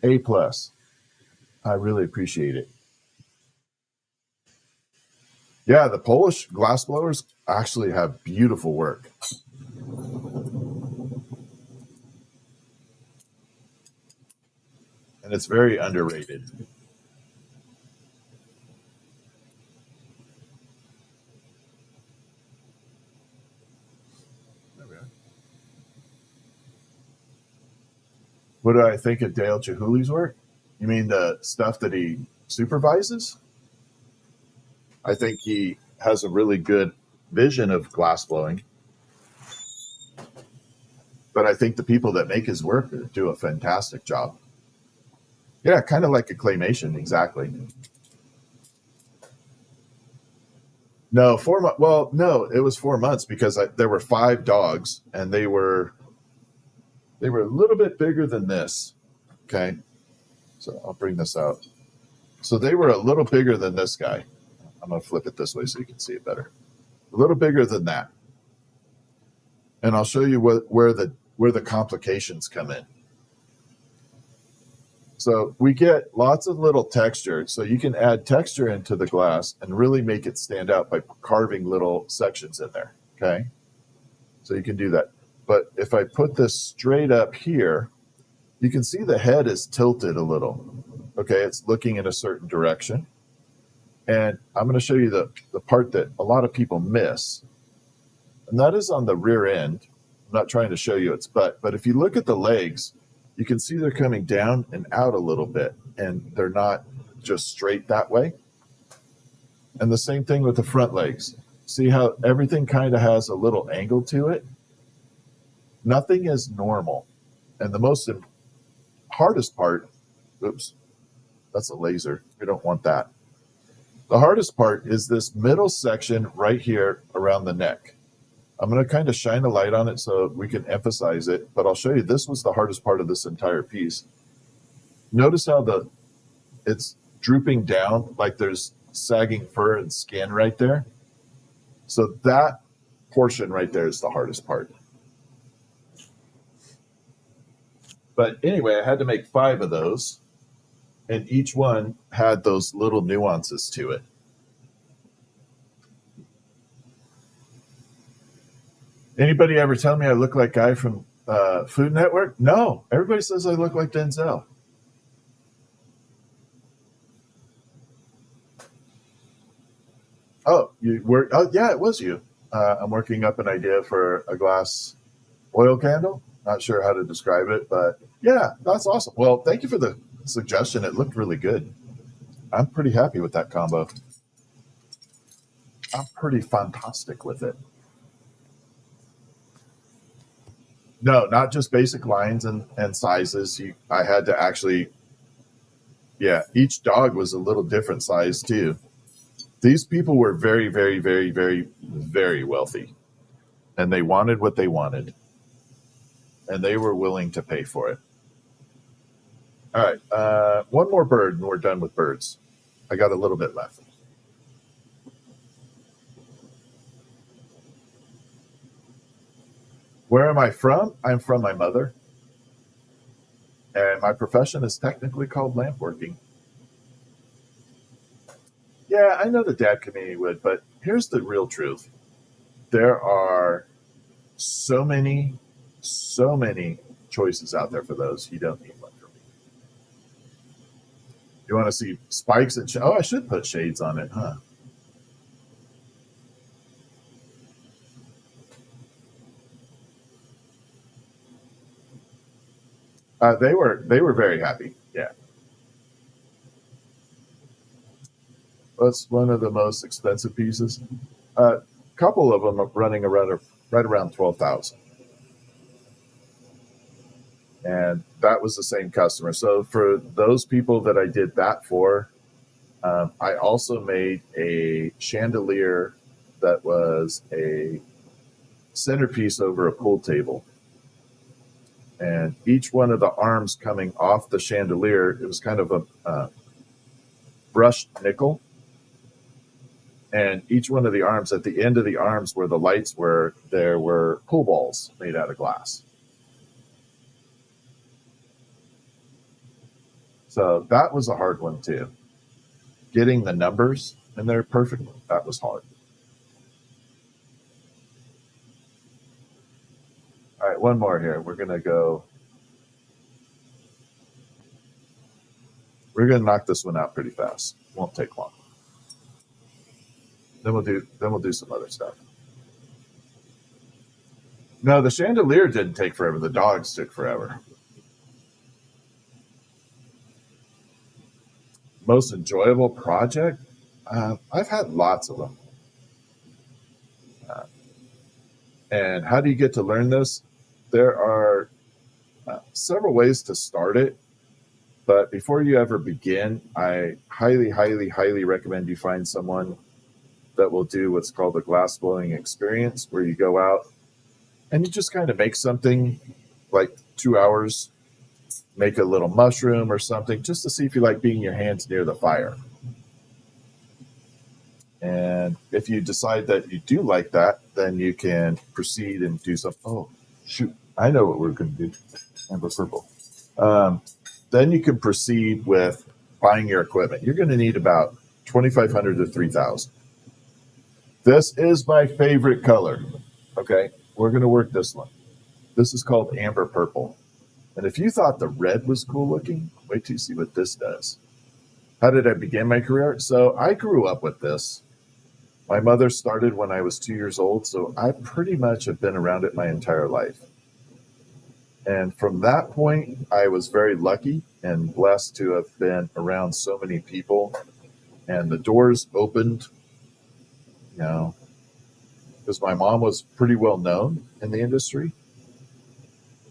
A+. I really appreciate it. Yeah, the Polish glass blowers actually have beautiful work. And it's very underrated. What do I think of Dale Chihuli's work? You mean the stuff that he supervises? I think he has a really good vision of glass blowing. But I think the people that make his work do a fantastic job. Yeah, kind of like a claymation, exactly. No, 4 months. Well, no, it was 4 months because there were 5 dogs, and they were a little bit bigger than this. Okay, so I'll bring this out. So they were a little bigger than this guy. I'm gonna flip it this way so you can see it better. A little bigger than that, and I'll show you where the complications come in. So we get lots of little texture. So you can add texture into the glass and really make it stand out by carving little sections in there. Okay. So you can do that. But if I put this straight up here, you can see the head is tilted a little. Okay. It's looking in a certain direction. And I'm going to show you the part that a lot of people miss. And that is on the rear end. I'm not trying to show you its butt, but if you look at the legs, you can see they're coming down and out a little bit, and they're not just straight that way. And the same thing with the front legs. See how everything kind of has a little angle to it? Nothing is normal. And the hardest part, oops, that's a laser. We don't want that. The hardest part is this middle section right here around the neck. I'm going to kind of shine a light on it so we can emphasize it, but I'll show you, this was the hardest part of this entire piece. Notice how it's drooping down, like there's sagging fur and skin right there. So that portion right there is the hardest part. But anyway, I had to make 5 of those, and each one had those little nuances to it. Anybody ever tell me I look like guy from Food Network? No, everybody says I look like Denzel. Oh, you work? Oh, yeah, it was you. I'm working up an idea for a glass oil candle. Not sure how to describe it, but yeah, that's awesome. Well, thank you for the suggestion. It looked really good. I'm pretty happy with that combo. I'm pretty fantastic with it. No, not just basic lines and sizes. I had to actually, yeah, each dog was a little different size too. These people were very, very, very, very, very wealthy, and they wanted what they wanted, and they were willing to pay for it. All right, one more bird, and we're done with birds. I got a little bit left. Where am I from? I'm from my mother, and my profession is technically called lamp working. Yeah, I know the dad community would, but here's the real truth. There are so many choices out there for those. You don't need one for me. You want to see spikes and oh, I should put shades on it, huh? They were very happy. Yeah, that's one of the most expensive pieces. A couple of them are running around right around 12,000, and that was the same customer. So for those people that I did that for, I also made a chandelier that was a centerpiece over a pool table. And each one of the arms coming off the chandelier, it was kind of a brushed nickel. And each one of the arms, at the end of the arms where the lights were, there were pool balls made out of glass. So that was a hard one too. Getting the numbers in there perfectly, that was hard. All right, one more here. We're gonna knock this one out pretty fast. Won't take long. Then we'll do some other stuff. No, the chandelier didn't take forever. The dogs took forever. Most enjoyable project? I've had lots of them. And how do you get to learn this? There are several ways to start it. But before you ever begin, I highly, highly, highly recommend you find someone that will do what's called a glassblowing experience, where you go out and you just kind of make something like 2 hours, make a little mushroom or something, just to see if you like being your hands near the fire. And if you decide that you do like that, then you can proceed and do some. Oh, shoot. I know what we're going to do. Amber purple. Then you can proceed with buying your equipment. You're going to need about $2,500 to $3,000. This is my favorite color. Okay, we're going to work this one. This is called amber purple. And if you thought the red was cool looking, wait till you see what this does. How did I begin my career? So I grew up with this. My mother started when I was 2 years old, so I pretty much have been around it my entire life. And from that point, I was very lucky and blessed to have been around so many people. And the doors opened, because my mom was pretty well known in the industry.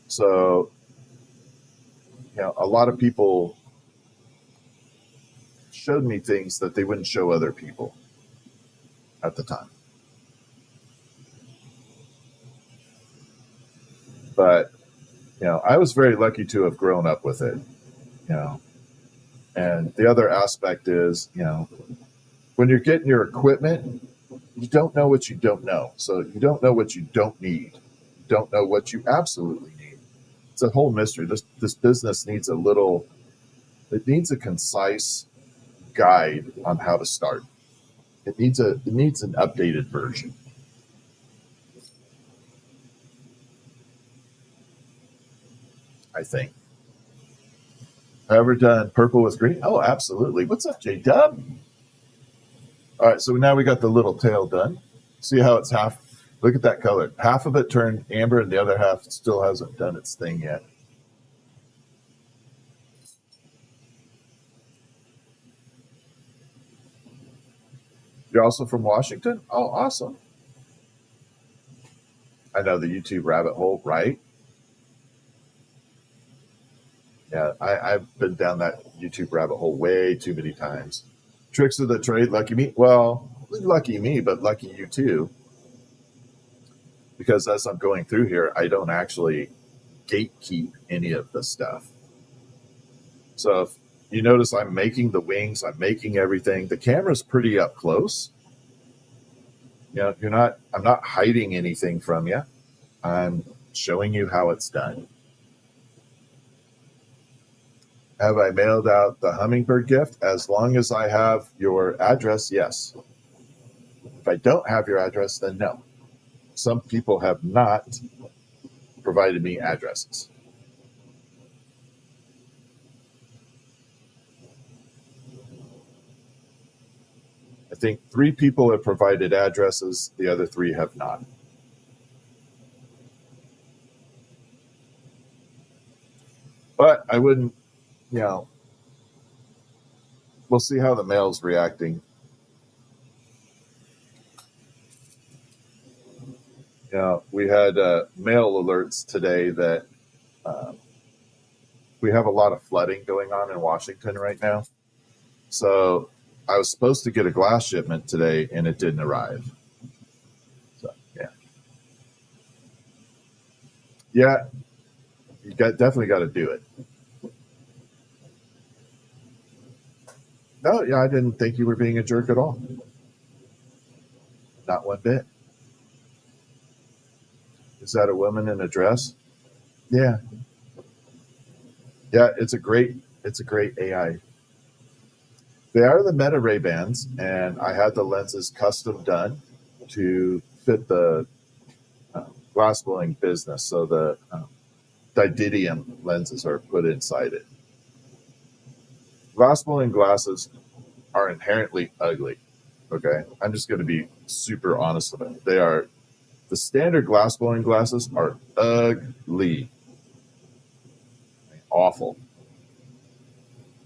So, a lot of people showed me things that they wouldn't show other people at the time. But, I was very lucky to have grown up with it, and the other aspect is, when you're getting your equipment, you don't know what you don't know. So you don't know what you don't need. You don't know what you absolutely need. It's a whole mystery. This business needs it needs a concise guide on how to start. It needs an updated version, I think. Ever done purple with green? Oh, absolutely. What's up, J-Dub? All right, so now we got the little tail done. See how it's half? Look at that color. Half of it turned amber and the other half still hasn't done its thing yet. You're also from Washington? Oh, awesome. I know the YouTube rabbit hole, right? Yeah, I've been down that YouTube rabbit hole way too many times. Tricks of the trade, lucky me. Well, lucky me, but lucky you too. Because as I'm going through here, I don't actually gatekeep any of the stuff. So if you notice I'm making the wings, I'm making everything. The camera's pretty up close. I'm not hiding anything from you. I'm showing you how it's done. Have I mailed out the hummingbird gift? As long as I have your address, yes. If I don't have your address, then no. Some people have not provided me addresses. I think 3 people have provided addresses. The other 3 have not. But I wouldn't, we'll see how the mail's reacting. We had mail alerts today that we have a lot of flooding going on in Washington right now. So I was supposed to get a glass shipment today, and it didn't arrive. So, yeah. Yeah, you definitely got to do it. No, yeah, I didn't think you were being a jerk at all. Not one bit. Is that a woman in a dress? Yeah. Yeah, it's a great AI. They are the Meta Ray-Bans, and I had the lenses custom done to fit the glassblowing business. So the didymium lenses are put inside it. Glassblowing glasses are inherently ugly. Okay, I'm just going to be super honest with it. The standard glassblowing glasses are ugly, awful.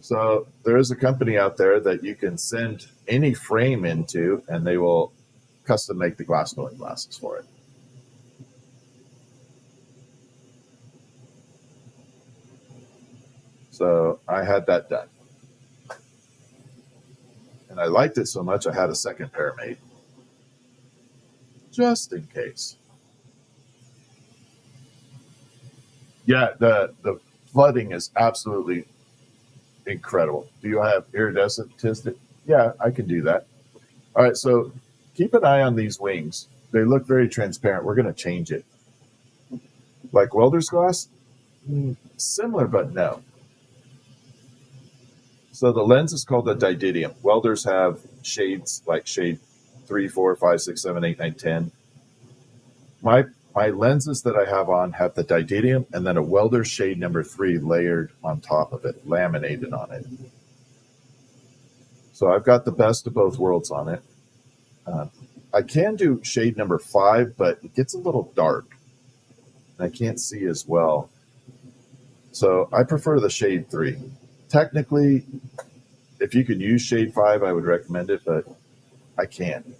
So there is a company out there that you can send any frame into, and they will custom make the glassblowing glasses for it. So I had that done. And I liked it so much, I had a second pair made. Just in case. Yeah, the flooding is absolutely incredible. Do you have iridescent tinted? Yeah, I can do that. All right, so keep an eye on these wings. They look very transparent. We're going to change it. Like welder's glass? Similar, but no. So the lens is called a didymium. Welders have shades like shade 3, 4, 5, 6, 7, 8, 9, 10. My lenses that I have on have the didymium and then a welder shade number 3 layered on top of it, laminated on it. So I've got the best of both worlds on it. I can do shade number 5, but it gets a little dark. And I can't see as well. So I prefer the shade 3. Technically, if you could use shade 5, I would recommend it, but I can't.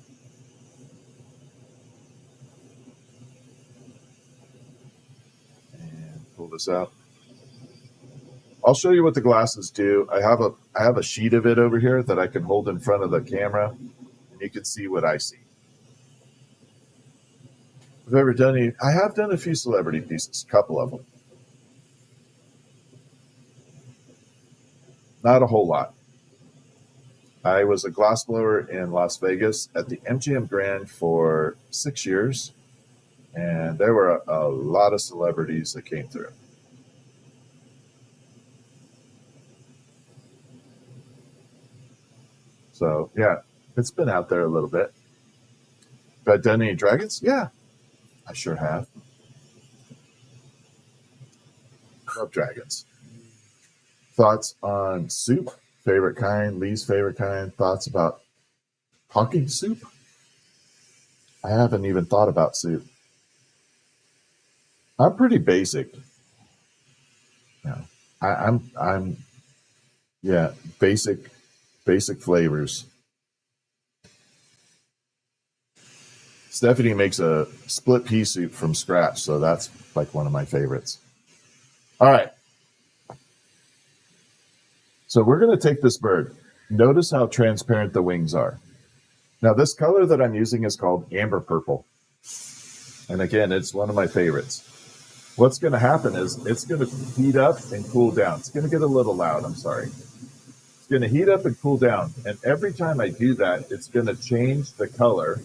And pull this out. I'll show you what the glasses do. I have a sheet of it over here that I can hold in front of the camera, and you can see what I see. I've ever done any. I have done a few celebrity pieces, a couple of them. Not a whole lot. I was a glassblower in Las Vegas at the MGM Grand for 6 years, and there were a lot of celebrities that came through. So, yeah, it's been out there a little bit. Have I done any dragons? Yeah, I sure have. Love dragons. Thoughts on soup? Favorite kind, least favorite kind? Thoughts about talking soup? I haven't even thought about soup. I'm pretty basic. Yeah, I'm yeah, basic flavors. Stephanie makes a split pea soup from scratch, so that's like one of my favorites. All right. So we're going to take this bird. Notice how transparent the wings are. Now, this color that I'm using is called amber purple. And again, it's one of my favorites. What's going to happen is it's going to heat up and cool down. It's going to get a little loud. I'm sorry. It's going to heat up and cool down. And every time I do that, it's going to change the color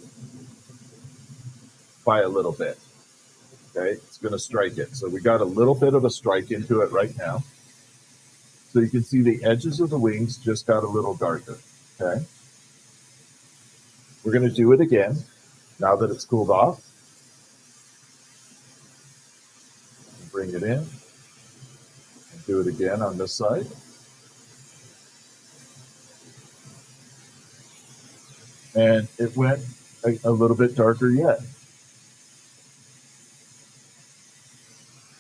by a little bit. Okay, it's going to strike it. So we got a little bit of a strike into it right now. So you can see the edges of the wings just got a little darker. Okay, we're going to do it again now that it's cooled off. Bring it in and do it again on this side. And it went a little bit darker yet.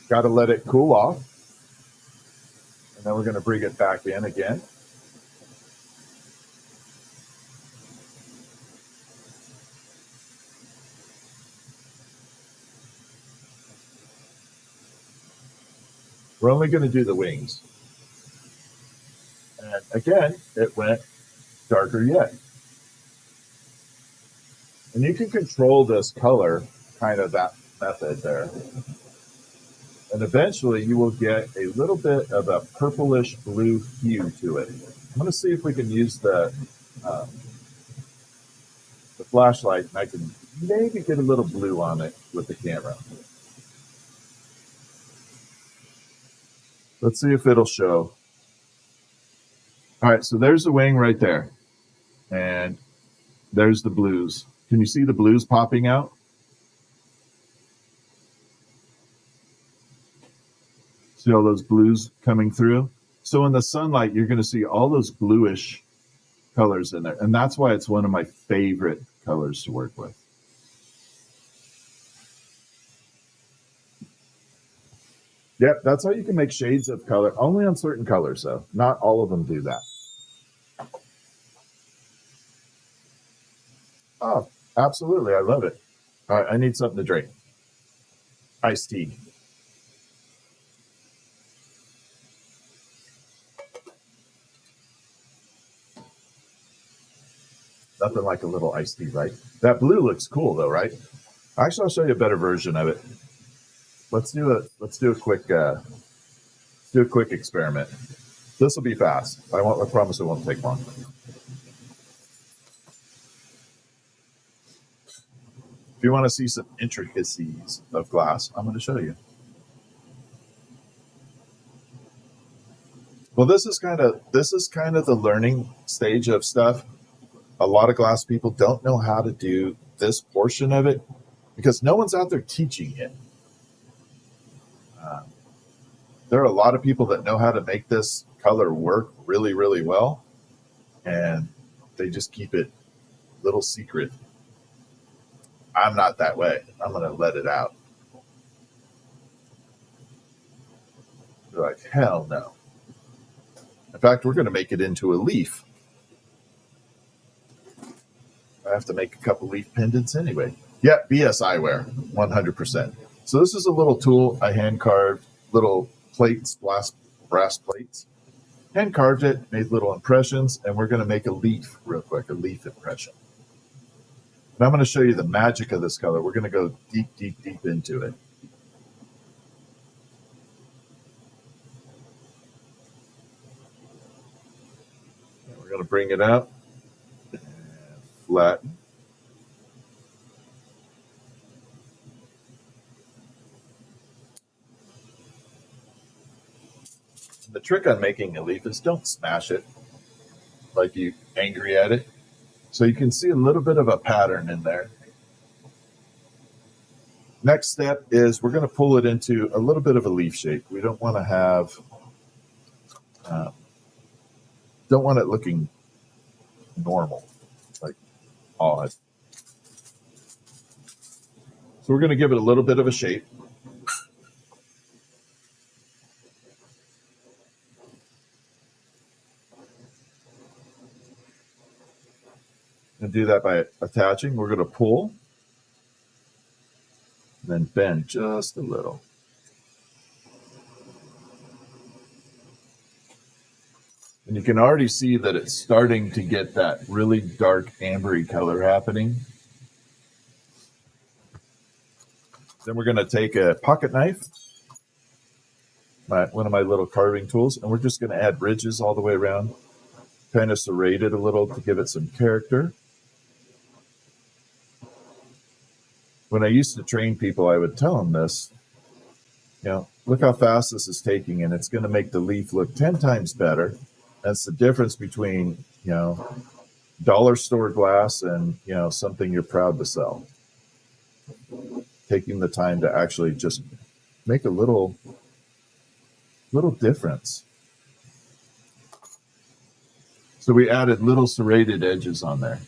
Got to let it cool off. And then we're going to bring it back in again. We're only going to do the wings. And again, it went darker yet. And you can control this color, kind of that method there. And eventually you will get a little bit of a purplish blue hue to it. I'm going to see if we can use the flashlight, and I can maybe get a little blue on it with the camera. Let's see if it'll show. All right, so there's the wing right there. And there's the blues. Can you see the blues popping out? See all those blues coming through? So in the sunlight, you're going to see all those bluish colors in there. And that's why it's one of my favorite colors to work with. Yep, that's how you can make shades of color. Only on certain colors, though. Not all of them do that. Oh, absolutely. I love it. All right, I need something to drink. Iced tea. Nothing like a little iced tea, right? That blue looks cool, though, right? Actually, I'll show you a better version of it. Let's do a quick experiment. This will be fast. I promise it won't take long. If you want to see some intricacies of glass, I'm going to show you. Well, this is kind of the learning stage of stuff. A lot of glass people don't know how to do this portion of it because no one's out there teaching it. There are a lot of people that know how to make this color work really, really well, and they just keep it a little secret. I'm not that way. I'm going to let it out. They're like, hell no. In fact, we're going to make it into a leaf. I have to make a couple leaf pendants anyway. Yeah, BS eyewear, 100%. So this is a little tool I hand carved, little plates, brass plates. Hand carved it, made little impressions, and we're going to make a leaf real quick, a leaf impression. And I'm going to show you the magic of this color. We're going to go deep, deep, deep into it. And we're going to bring it up and flatten. The trick on making a leaf is don't smash it like you're angry at it. So you can see a little bit of a pattern in there. Next step is we're going to pull it into a little bit of a leaf shape. We don't want to have, don't want it looking normal, like odd. So we're going to give it a little bit of a shape. And do that by attaching. We're going to pull, then bend just a little. And you can already see that it's starting to get that really dark ambery color happening. Then we're going to take a pocket knife, one of my little carving tools, and we're just going to add ridges all the way around, kind of serrate it a little to give it some character. When I used to train people, I would tell them this, look how fast this is taking, and it's going to make the leaf look 10 times better. That's the difference between, dollar store glass and, something you're proud to sell. Taking the time to actually just make a little difference. So we added little serrated edges on there,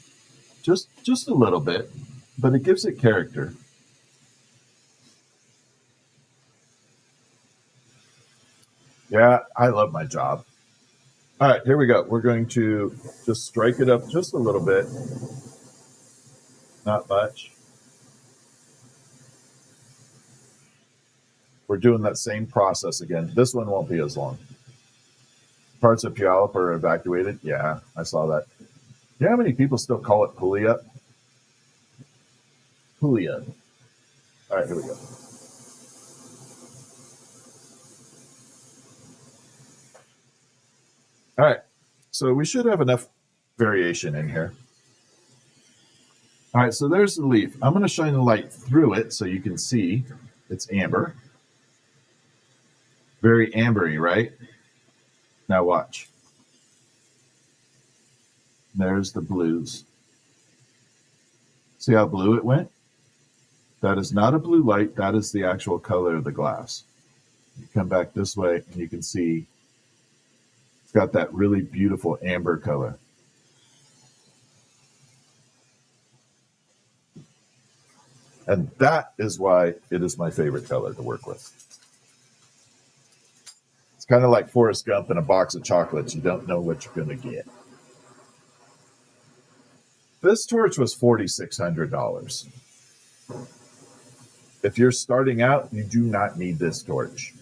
just a little bit, but it gives it character. Yeah, I love my job. All right, here we go. We're going to just strike it up just a little bit. Not much. We're doing that same process again. This one won't be as long. Parts of Puyallup are evacuated. Yeah, I saw that. You know how many people still call it Puyallup? Puyallup. All right, here we go. All right, so we should have enough variation in here. All right, so there's the leaf. I'm going to shine the light through it so you can see it's amber. Very ambery, right? Now watch. There's the blues. See how blue it went? That is not a blue light. That is the actual color of the glass. You come back this way and you can see it's got that really beautiful amber color. And that is why it is my favorite color to work with. It's kind of like Forrest Gump in a box of chocolates. You don't know what you're going to get. This torch was $4,600. If you're starting out, you do not need this torch.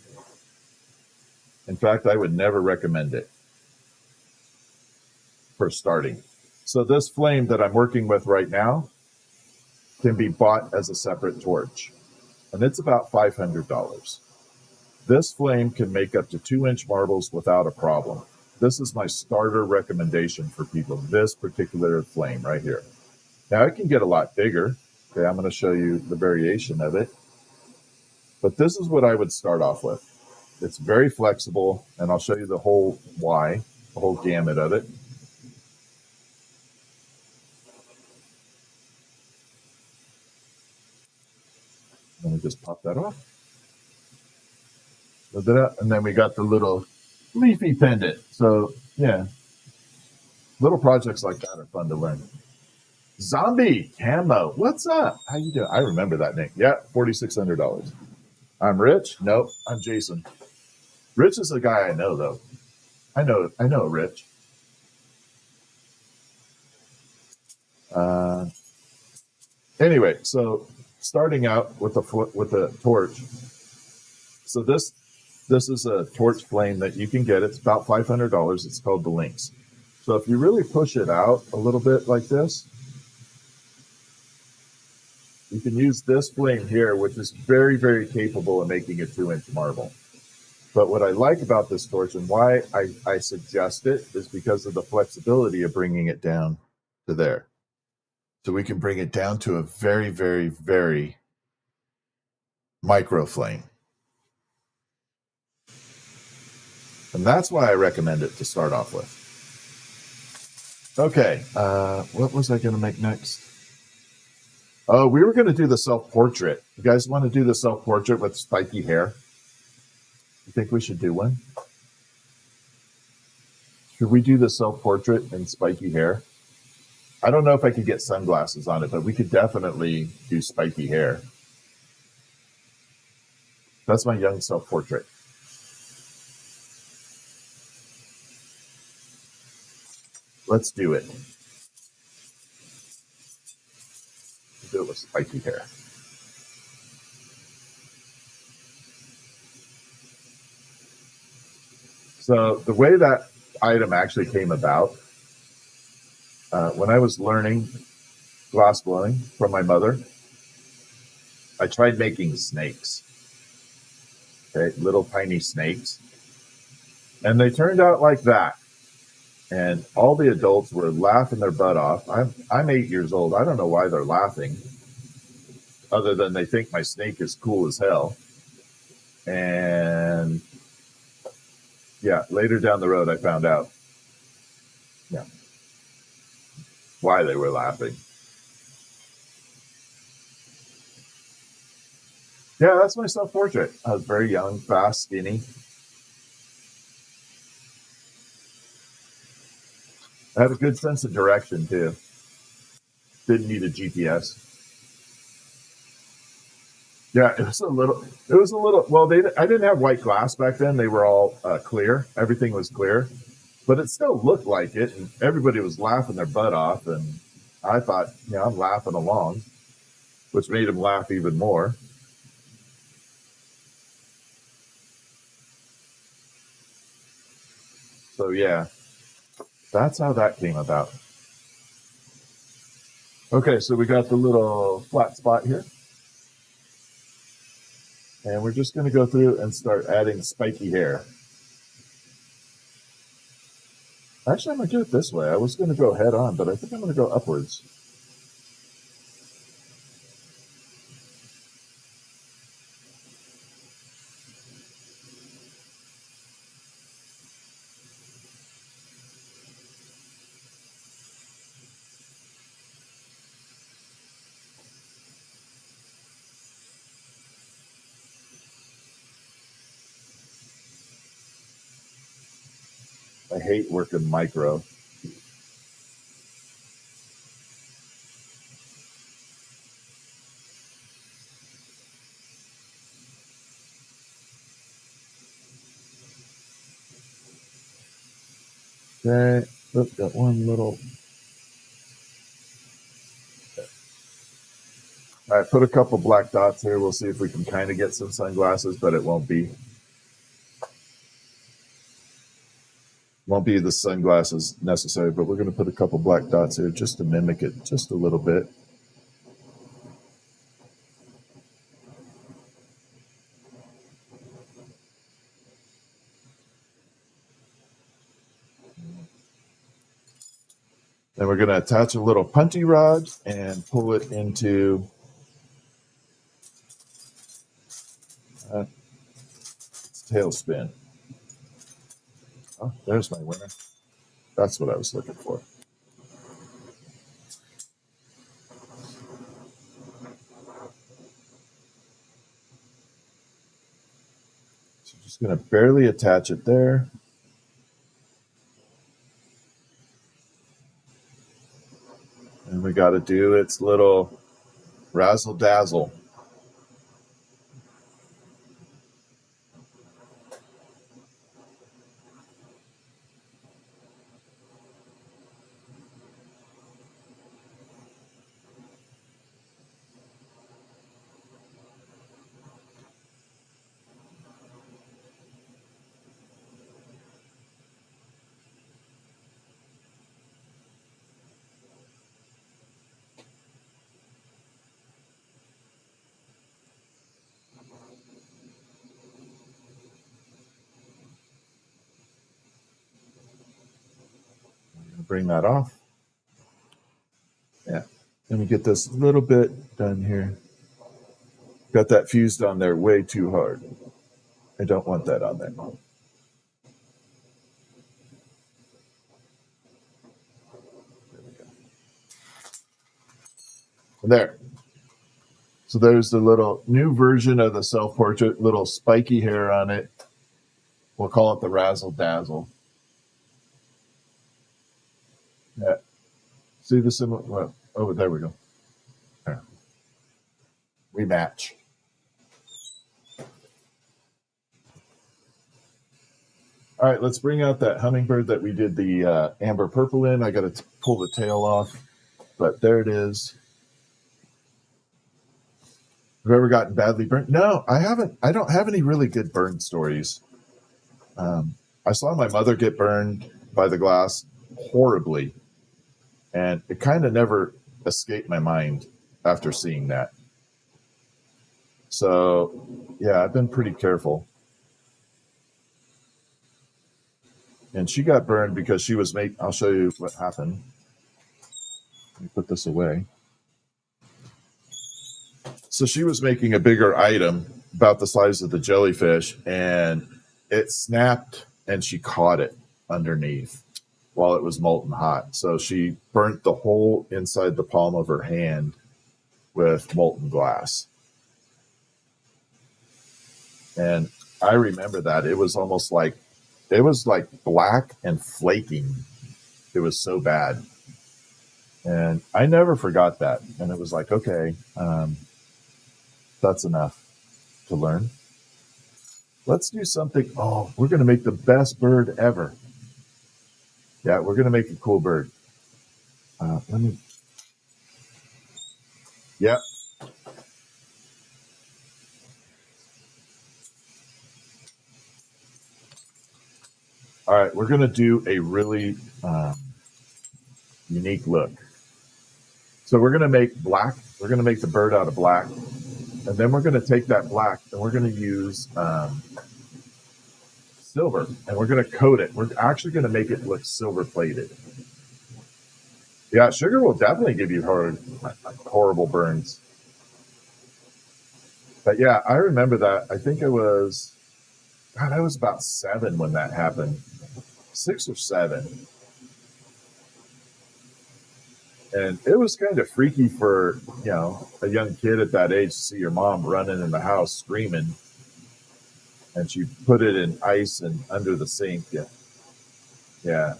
In fact, I would never recommend it for starting. So this flame that I'm working with right now can be bought as a separate torch, and it's about $500. This flame can make up to 2-inch marbles without a problem. This is my starter recommendation for people, this particular flame right here. Now it can get a lot bigger. Okay, I'm going to show you the variation of it. But this is what I would start off with. It's very flexible, and I'll show you the whole the whole gamut of it. Let me just pop that off. And then we got the little leafy pendant. So, yeah, little projects like that are fun to learn. Zombie Camo, what's up? How you doing? I remember that name. Yeah, $4,600. I'm Rich. Nope, I'm Jason. Rich is a guy I know, though. I know Rich. Anyway, so starting out with the torch. So this is a torch flame that you can get. It's about $500. It's called the Lynx. So if you really push it out a little bit like this, You can use this flame here, which is very, very capable of making a 2-inch marble. But what I like about this torch and why I suggest it is because of the flexibility of bringing it down to there. So we can bring it down to a very, very, very micro flame. And that's why I recommend it to start off with. Okay, what was I going to make next? Oh, we were going to do the self-portrait. You guys want to do the self-portrait with spiky hair? You think we should do one? Should we do the self-portrait in spiky hair? I don't know if I could get sunglasses on it, but we could definitely do spiky hair. That's my young self-portrait. Let's do it. Do it with spiky hair. So the way that item actually came about, when I was learning glassblowing from my mother, I tried making snakes, okay, little tiny snakes, and they turned out like that. And all the adults were laughing their butt off. I'm 8 years old. I don't know why they're laughing, other than they think my snake is cool as hell. And yeah, later down the road, I found out, yeah, why they were laughing. Yeah, that's my self-portrait. I was very young, fast, skinny. I had a good sense of direction too. Didn't need a GPS. Yeah, it was a little. Well, I didn't have white glass back then. They were all clear. Everything was clear, but it still looked like it, and everybody was laughing their butt off. And I thought, yeah, I'm laughing along, which made them laugh even more. So yeah, that's how that came about. Okay, so we got the little flat spot here. And we're just going to go through and start adding spiky hair. Actually, I'm going to do it this way. I was going to go head on, but I think I'm going to go upwards. I hate working micro. Okay, look, got one little. All right, put a couple black dots here. We'll see if we can kind of get some sunglasses, but it won't be. Won't be the sunglasses necessary, but we're going to put a couple black dots here just to mimic it just a little bit. Then we're going to attach a little puntey rod and pull it into tailspin. Oh, there's my winner. That's what I was looking for. So just going to barely attach it there. And we got to do its little razzle dazzle. bring that off. Yeah. Let me get this little bit done here. Got that fused on there way too hard. I don't want that on there. There we go. There. So there's the little new version of the self-portrait, little spiky hair on it. We'll call it the Razzle Dazzle. Yeah. See the similar? Well, oh, there we go. There. We match. All right, let's bring out that hummingbird that we did the amber purple in. I got to pull the tail off, but there it is. Have you ever gotten badly burned? No, I haven't. I don't have any really good burn stories. I saw my mother get burned by the glass horribly, and it kind of never escaped my mind after seeing that. So, yeah, I've been pretty careful. And she got burned because she was making, I'll show you what happened. Let me put this away. So she was making a bigger item about the size of the jellyfish, and it snapped and she caught it underneath while it was molten hot. So she burnt the whole inside the palm of her hand with molten glass. And I remember that. It was almost like, it was like black and flaking. It was so bad. And I never forgot that. And it was like, okay, that's enough to learn. Let's do something. Oh, we're going to make the best bird ever. Yeah, we're going to make a cool bird. Yep. All right, we're going to do a really unique look. So we're going to make black. We're going to make the bird out of black. And then we're going to take that black and we're going to use silver, and we're going to coat it. We're actually going to make it look silver plated. Yeah, sugar will definitely give you horrible burns. But yeah, I remember that. I think I was about 7 when that happened. 6 or 7. And it was kind of freaky for, a young kid at that age to see your mom running in the house screaming. And she put it in ice and under the sink. Yeah.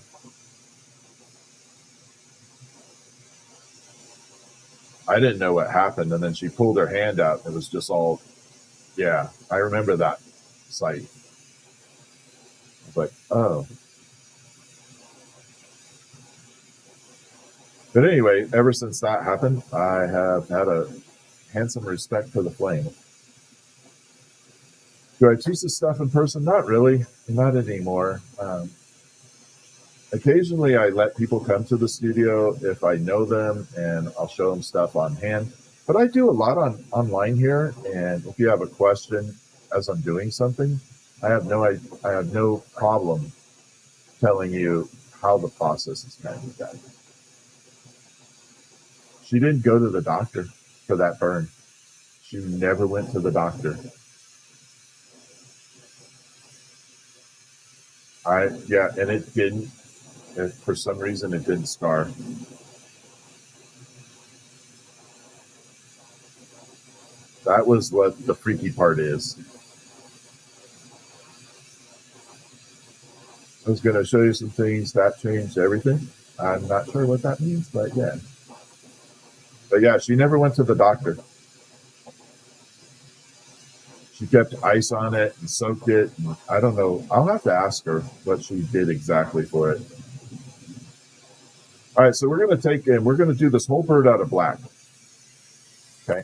I didn't know what happened. And then she pulled her hand out. And it was just all, yeah, I remember that sight. I was like, oh. But anyway, ever since that happened, I have had a handsome respect for the flame. Do I teach this stuff in person? Not really. Not anymore. Occasionally, I let people come to the studio if I know them, and I'll show them stuff on hand. But I do a lot online here, and if you have a question as I'm doing something, I have no problem telling you how the process is kind of done. She didn't go to the doctor for that burn. She never went to the doctor. And it didn't. For some reason, it didn't scar. That was what the freaky part is. I was going to show you some things that changed everything. I'm not sure what that means, but yeah. But yeah, she never went to the doctor. She kept ice on it and soaked it. And I don't know. I'll have to ask her what she did exactly for it. All right, so we're going to do this whole bird out of black. Okay.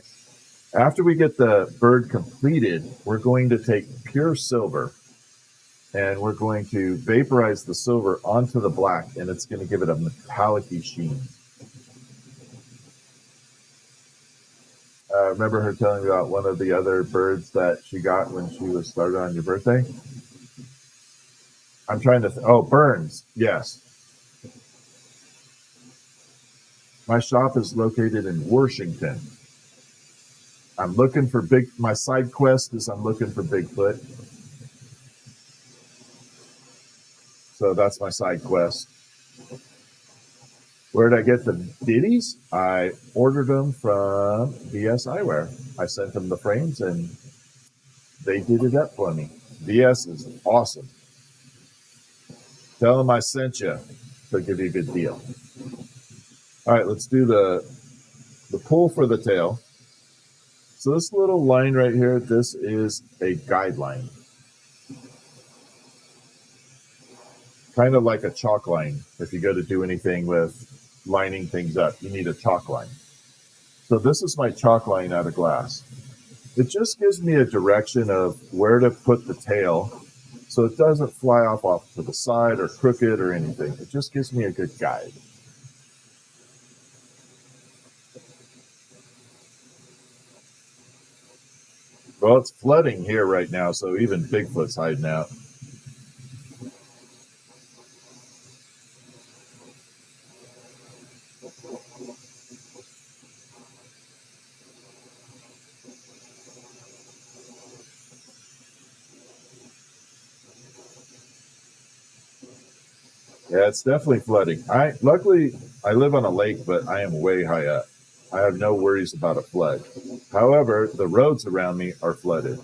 After we get the bird completed, we're going to take pure silver and we're going to vaporize the silver onto the black, and it's going to give it a metallic-y sheen. Remember her telling me about one of the other birds that she got when she was started on your birthday? I'm trying to burns. Yes. My shop is located in Washington. I'm looking for my side quest is I'm looking for Bigfoot. So that's my side quest. Where did I get the ditties? I ordered them from VS Eyewear. I sent them the frames and they did it up for me. VS is awesome. Tell them I sent you. They'll give you a good deal. All right, let's do the pull for the tail. So this little line right here, this is a guideline. Kind of like a chalk line. If you go to do anything with lining things up, you need a chalk line. So this is my chalk line out of glass. It just gives me a direction of where to put the tail so it doesn't fly off to the side or crooked or anything. It just gives me a good guide. Well, it's flooding here right now, so even Bigfoot's hiding out. Yeah, it's definitely flooding. Luckily I live on a lake, but I am way high up. I have no worries about a flood. However, the roads around me are flooded.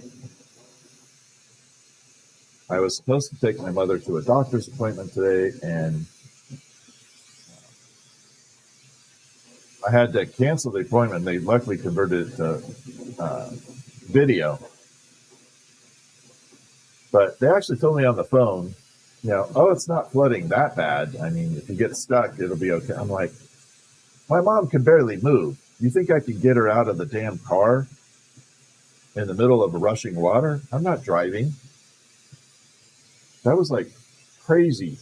I was supposed to take my mother to a doctor's appointment today, and I had to cancel the appointment. They luckily converted it to video. But they actually told me on the phone, oh, it's not flooding that bad. I mean, if you get stuck, it'll be okay. I'm like, my mom can barely move. You think I can get her out of the damn car in the middle of rushing water? I'm not driving. That was like crazy.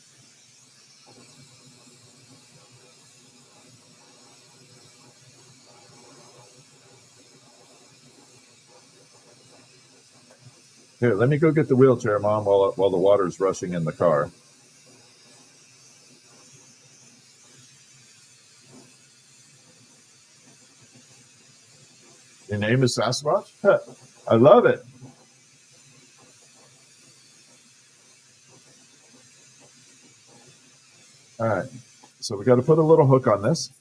Here, let me go get the wheelchair, Mom, while the water's rushing in the car. Your name is Sasquatch? I love it. All right. So we got to put a little hook on this.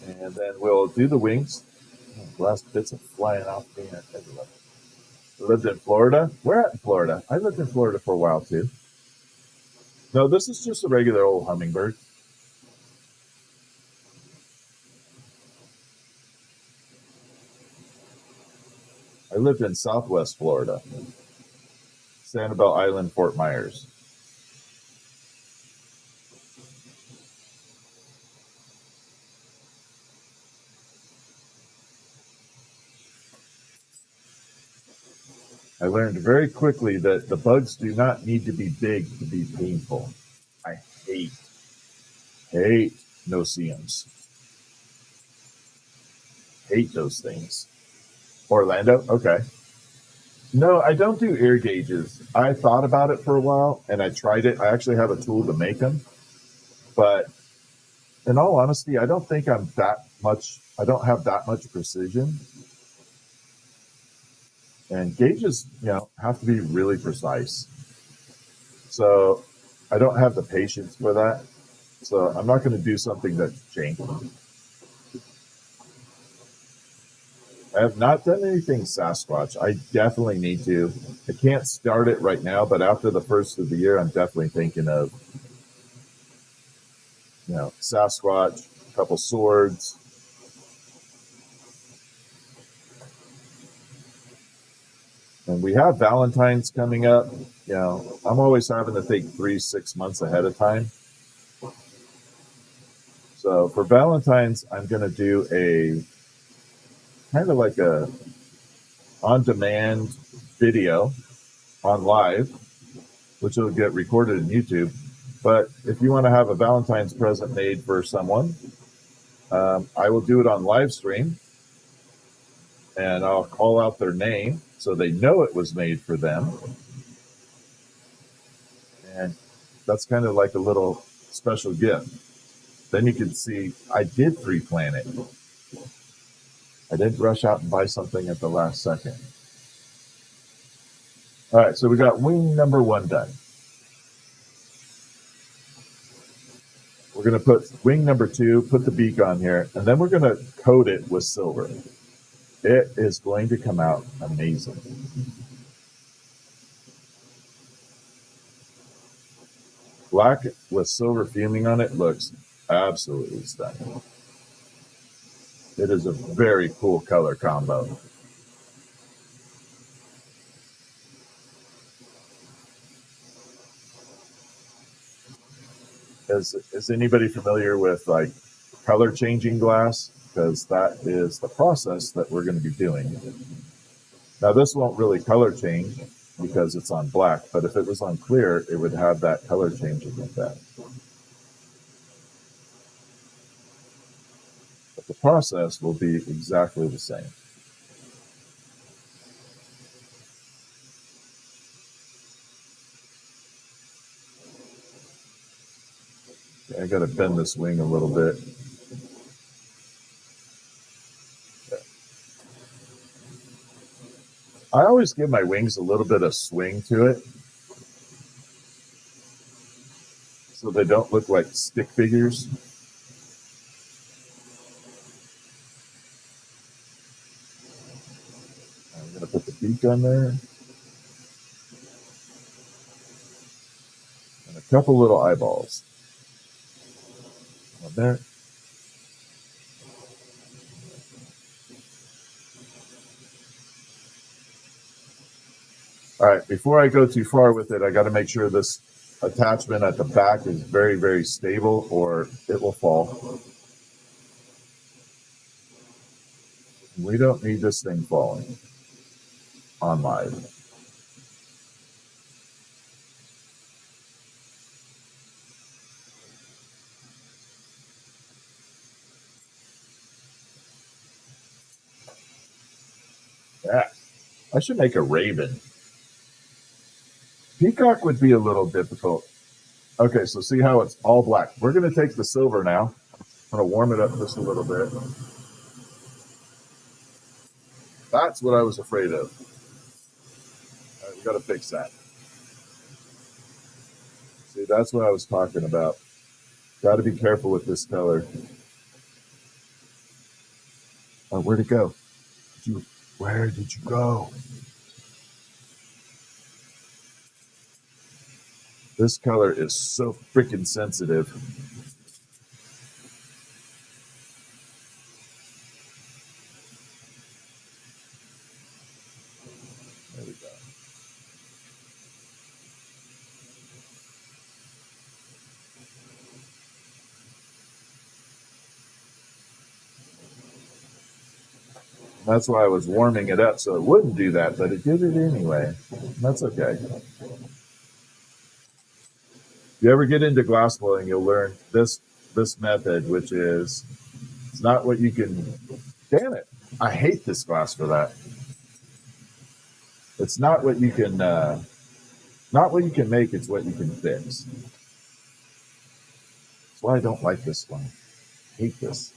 And then we'll do the wings. Glass bits are flying off me everywhere. I lived in Florida. Where at in Florida? I lived in Florida for a while too. No, this is just a regular old hummingbird. I lived in Southwest Florida, Sanibel Island, Fort Myers. I learned very quickly that the bugs do not need to be big to be painful. I hate no-see-ums. Hate those things. Orlando? Okay. No, I don't do ear gauges. I thought about it for a while, and I tried it. I actually have a tool to make them. But in all honesty, I don't think I don't have that much precision. And gauges, have to be really precise. So I don't have the patience for that. So I'm not going to do something that's janky. I have not done anything Sasquatch. I definitely need to. I can't start it right now, but after the first of the year, I'm definitely thinking of, Sasquatch, a couple swords. And we have Valentine's coming up. I'm always having to think 3-6 months ahead of time. So for Valentine's, I'm going to do a kind of like a on-demand video on live, which will get recorded in YouTube. But if you want to have a Valentine's present made for someone, I will do it on live stream, and I'll call out their name so they know it was made for them. And that's kind of like a little special gift. then you can see I did pre-plan it. I didn't rush out and buy something at the last second. All right, so we got wing number 1 done. We're going to put wing number 2, put the beak on here, and then we're going to coat it with silver. It is going to come out amazing. Black with silver fuming on it looks absolutely stunning. It is a very cool color combo. Is anybody familiar with like color changing glass? Because that is the process that we're going to be doing. Now this won't really color change because it's on black, but if it was on clear, it would have that color changing effect. But the process will be exactly the same. Okay, I got to bend this wing a little bit. Okay. I always give my wings a little bit of swing to it, so they don't look like stick figures. I'm going to put the beak on there. And a couple little eyeballs on there. All right, before I go too far with it, I got to make sure this attachment at the back is very, very stable or it will fall. We don't need this thing falling on live. Yeah, I should make a raven. Peacock would be a little difficult. Okay, so see how it's all black. We're going to take the silver now. I'm going to warm it up just a little bit. That's what I was afraid of. All right, we got to fix that. See, that's what I was talking about. Got to be careful with this color. Oh, where'd it go? Where did you go? This color is so freaking sensitive. There we go. That's why I was warming it up so it wouldn't do that, but it did it anyway. That's okay. If you ever get into glassblowing, you'll learn this method, which is it's not what you can. Damn it! I hate this glass for that. It's not what you can. Not what you can make. It's what you can fix. That's why I don't like this one. I hate this.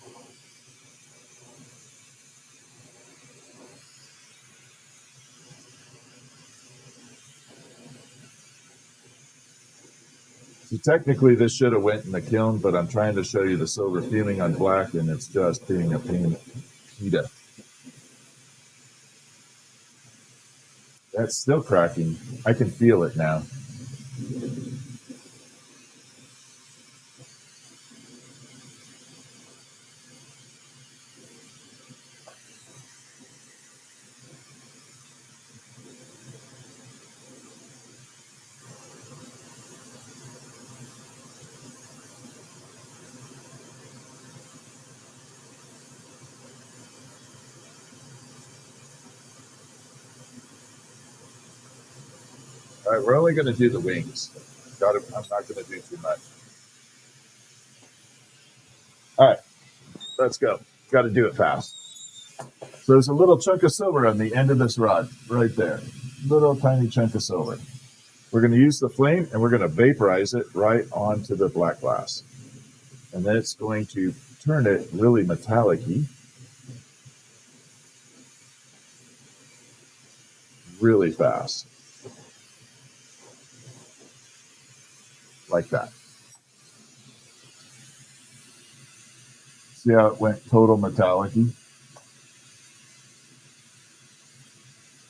So technically this should have went in the kiln, but I'm trying to show you the silver fuming on black, and it's just being a pain. Pita. That's still cracking. I can feel it now. All right, we're only going to do the wings. I'm not going to do too much. All right, let's go. Got to do it fast. So there's a little chunk of silver on the end of this rod, right there. Little tiny chunk of silver. We're going to use the flame and we're going to vaporize it right onto the black glass. And then it's going to turn it really metallic-y. Really fast. Like that. See how it went total metallic-y?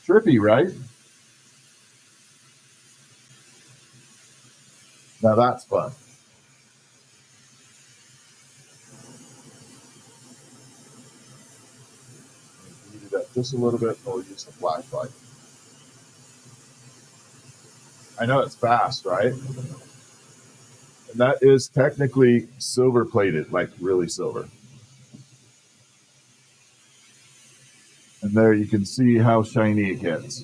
Trippy, right? Now that's fun. Heat it up just a little bit, or use the flashlight. I know it's fast, right? And that is technically silver plated, like really silver. And there you can see how shiny it gets.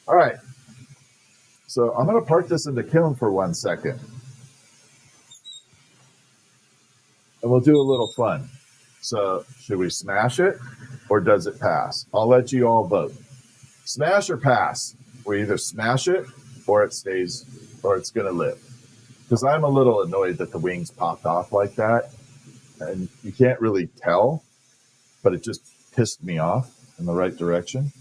All right. So I'm going to park this in the kiln for 1 second. And we'll do a little fun. So should we smash it or does it pass? I'll let you all vote. Smash or pass? We either smash it or it stays, or it's going to live. Because I'm a little annoyed that the wings popped off like that. And you can't really tell, but it just pissed me off in the right direction.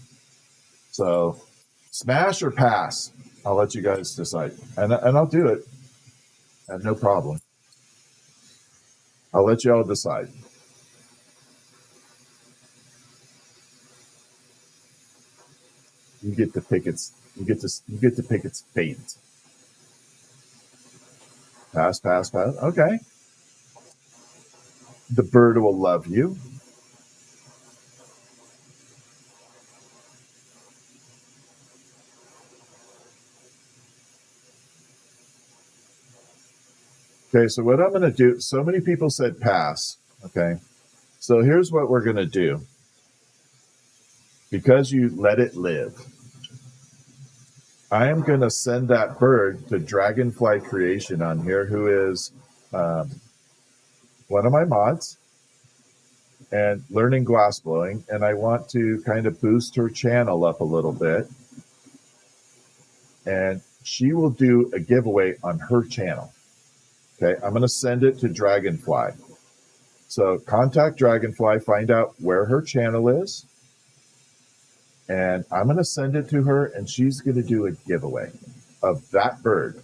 So smash or pass? I'll let you guys decide. And I'll do it. And no problem. I'll let you all decide. You get to pick its fate. Pass, pass, pass. Okay. The bird will love you. Okay, so what I'm going to do, so many people said pass. Okay. So here's what we're going to do. Because you let it live, I am going to send that bird to Dragonfly Creation on here, who is one of my mods and learning glassblowing. And I want to kind of boost her channel up a little bit. And she will do a giveaway on her channel. Okay, I'm going to send it to Dragonfly. So contact Dragonfly, find out where her channel is. And I'm going to send it to her, and she's going to do a giveaway of that bird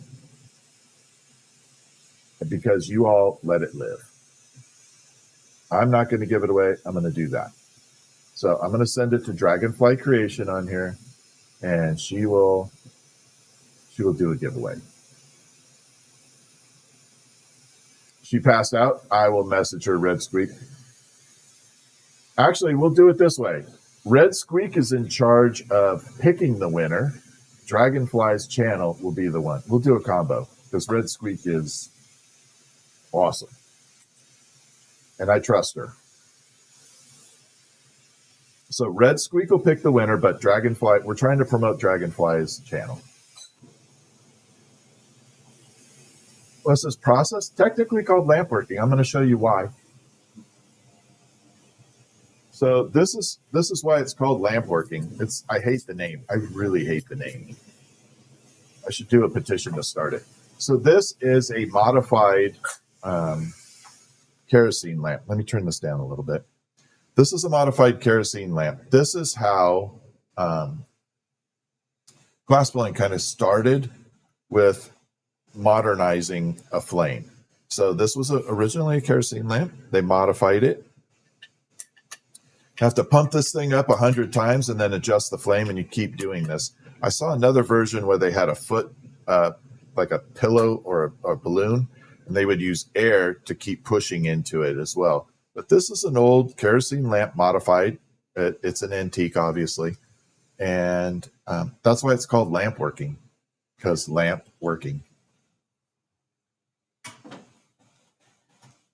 because you all let it live. I'm not going to give it away. I'm going to do that. So I'm going to send it to Dragonfly Creation on here, and she will do a giveaway. She passed out. I will message her, Red Squeak. Actually, we'll do it this way. Red Squeak is in charge of picking the winner. Dragonfly's channel will be the one. We'll do a combo because Red Squeak is awesome. And I trust her. So Red Squeak will pick the winner, but Dragonfly, we're trying to promote Dragonfly's channel. What's this process? Technically called lamp working. I'm going to show you why. So this is why it's called lamp working. I hate the name. I really hate the name. I should do a petition to start it. So this is a modified kerosene lamp. Let me turn this down a little bit. This is a modified kerosene lamp. This is how glassblowing kind of started with modernizing a flame. So this was originally a kerosene lamp. They modified it. Have to pump this thing up 100 times and then adjust the flame, and you keep doing this. I saw another version where they had a foot, like a pillow or a balloon, and they would use air to keep pushing into it as well. But this is an old kerosene lamp modified. It's an antique, obviously. And that's why it's called lamp working, because lamp working.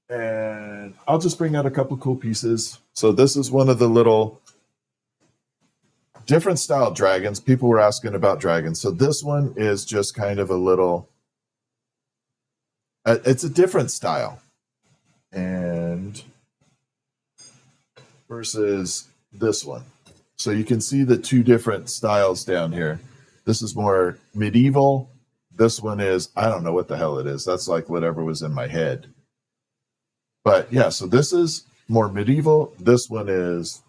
And I'll just bring out a couple cool pieces. So this is one of the little different style dragons. People were asking about dragons. So this one is just kind of a little, it's a different style. And versus this one. So you can see the two different styles down here. This is more medieval. This one is, I don't know what the hell it is. That's like whatever was in my head. But yeah, so this is more medieval. This one is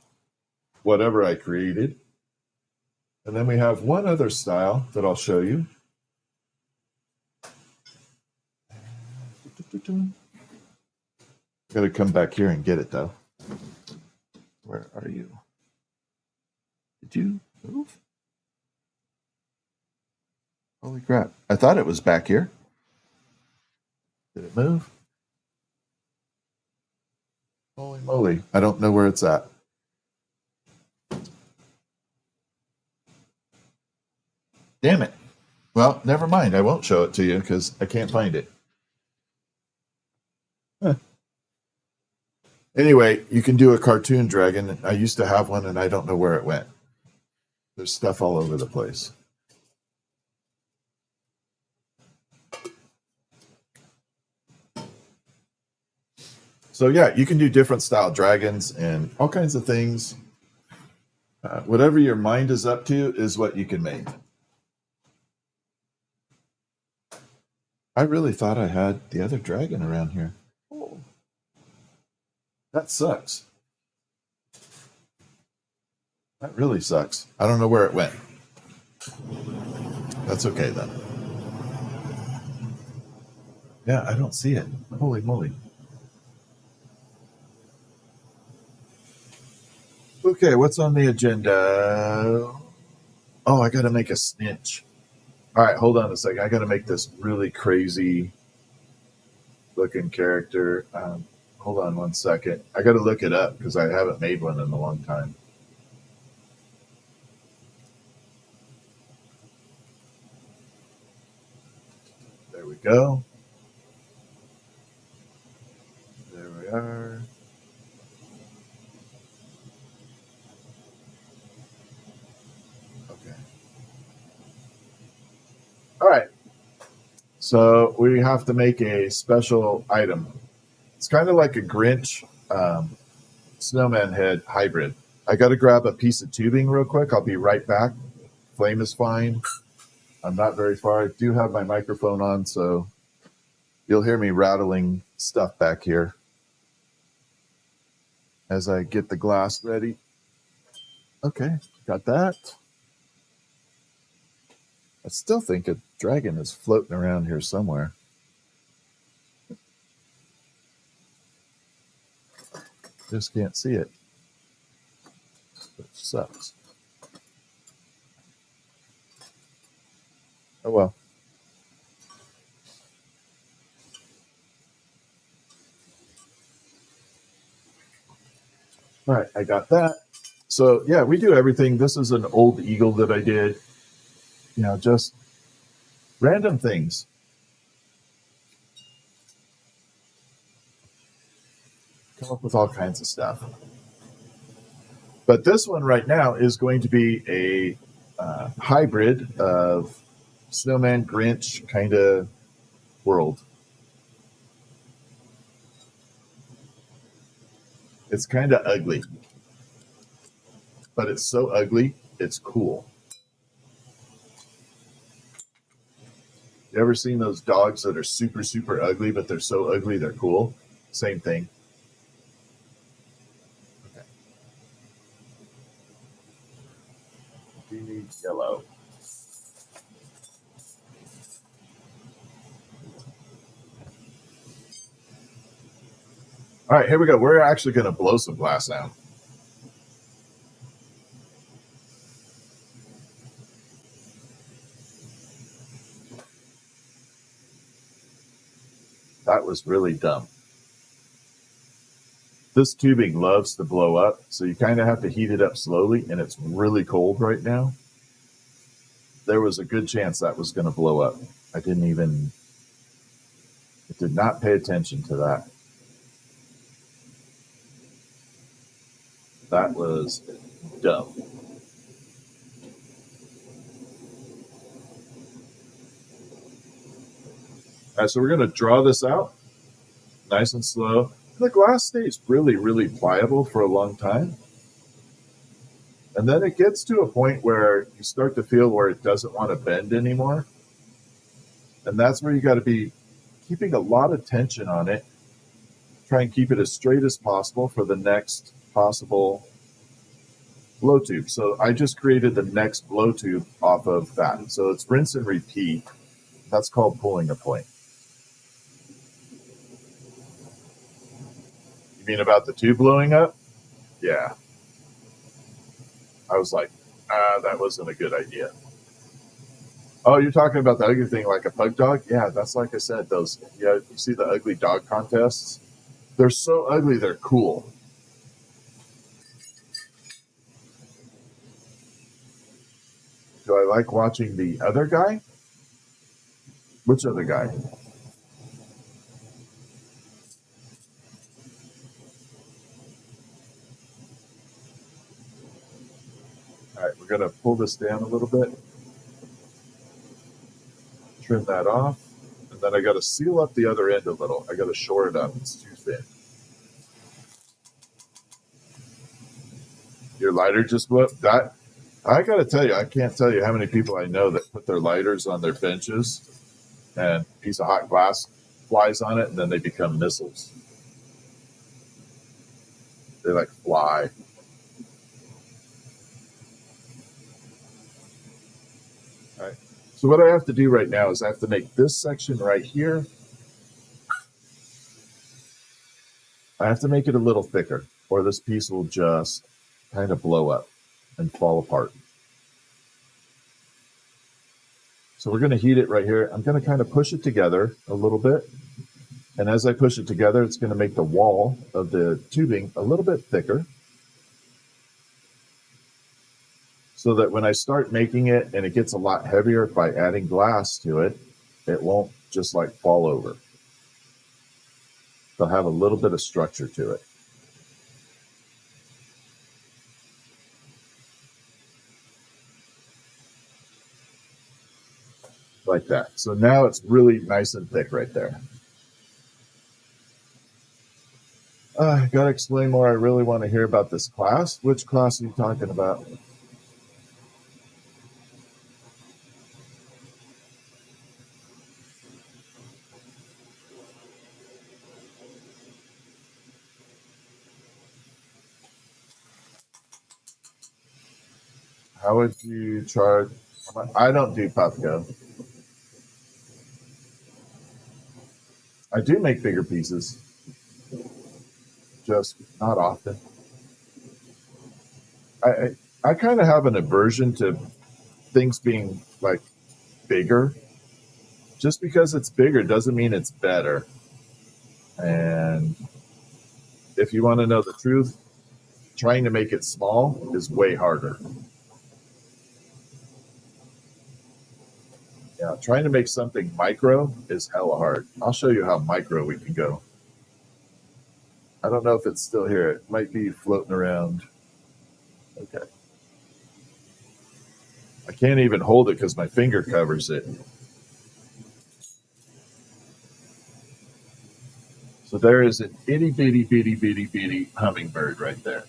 whatever I created. And then we have one other style that I'll show you. Got to come back here and get it though. Where are you? Did you move? Holy crap. I thought it was back here. Did it move? Holy moly. I don't know where it's at. Damn it. Well, never mind. I won't show it to you because I can't find it. Huh. Anyway, you can do a cartoon dragon. I used to have one and I don't know where it went. There's stuff all over the place. So yeah, you can do different style dragons and all kinds of things. Whatever your mind is up to is what you can make. I really thought I had the other dragon around here. Oh, that sucks. That really sucks. I don't know where it went. That's okay then. Yeah, I don't see it. Holy moly. Okay, what's on the agenda? Oh, I got to make a snitch. All right, hold on a second. I got to make this really crazy looking character. Hold on one second. I got to look it up because I haven't made one in a long time. There we go. There we are. Okay. All right. So we have to make a special item. It's kind of like a Grinch snowman head hybrid. I got to grab a piece of tubing real quick. I'll be right back. Flame is fine. I'm not very far. I do have my microphone on, so you'll hear me rattling stuff back here as I get the glass ready. Okay, got that. I still think a dragon is floating around here somewhere. Just can't see it. Which sucks. Oh well. All right, I got that. So yeah, we do everything. This is an old eagle that I did. You know, just random things. Come up with all kinds of stuff. But this one right now is going to be a hybrid of snowman Grinch kind of world. It's kind of ugly, but it's so ugly, it's cool. You ever seen those dogs that are super, super ugly, but they're so ugly they're cool? Same thing. Okay. We need yellow. All right, here we go. We're actually going to blow some glass now. That was really dumb. This tubing loves to blow up, so you kind of have to heat it up slowly, and it's really cold right now. There was a good chance that was going to blow up. I did not pay attention to that. That was dumb. All right, so we're going to draw this out nice and slow. The glass stays really, really pliable for a long time. And then it gets to a point where you start to feel where it doesn't want to bend anymore. And that's where you got to be keeping a lot of tension on it. Try and keep it as straight as possible for the next possible blow tube. So I just created the next blow tube off of that. So it's rinse and repeat. That's called pulling a point. You mean about the tube blowing up? Yeah. I was like, that wasn't a good idea. Oh, you're talking about the ugly thing like a pug dog? Yeah, that's like I said, those, you see the ugly dog contests? They're so ugly, they're cool. Do I like watching the other guy? Which other guy? All right, we're going to pull this down a little bit. Trim that off. And then I got to seal up the other end a little. I got to shore it up. It's too thin. Your lighter just blew up? That, I got to tell you, I can't tell you how many people I know that put their lighters on their benches and a piece of hot glass flies on it, and then they become missiles. They like fly. All right. So what I have to do right now is I have to make this section right here, I have to make it a little thicker, or this piece will just kind of blow up and fall apart. So we're going to heat it right here. I'm going to kind of push it together a little bit. And as I push it together, it's going to make the wall of the tubing a little bit thicker, so that when I start making it and it gets a lot heavier by adding glass to it, it won't just like fall over. They'll have a little bit of structure to it. Like that. So now it's really nice and thick right there. I got to explain more. I really want to hear about this class. Which class are you talking about? How would you charge? I don't do Puffco. I do make bigger pieces, just not often. I kind of have an aversion to things being like bigger. Just because it's bigger doesn't mean it's better. And if you want to know the truth, trying to make it small is way harder. Yeah, trying to make something micro is hella hard. I'll show you how micro we can go. I don't know if it's still here. It might be floating around. Okay. I can't even hold it because my finger covers it. So there is an itty bitty bitty bitty bitty hummingbird right there.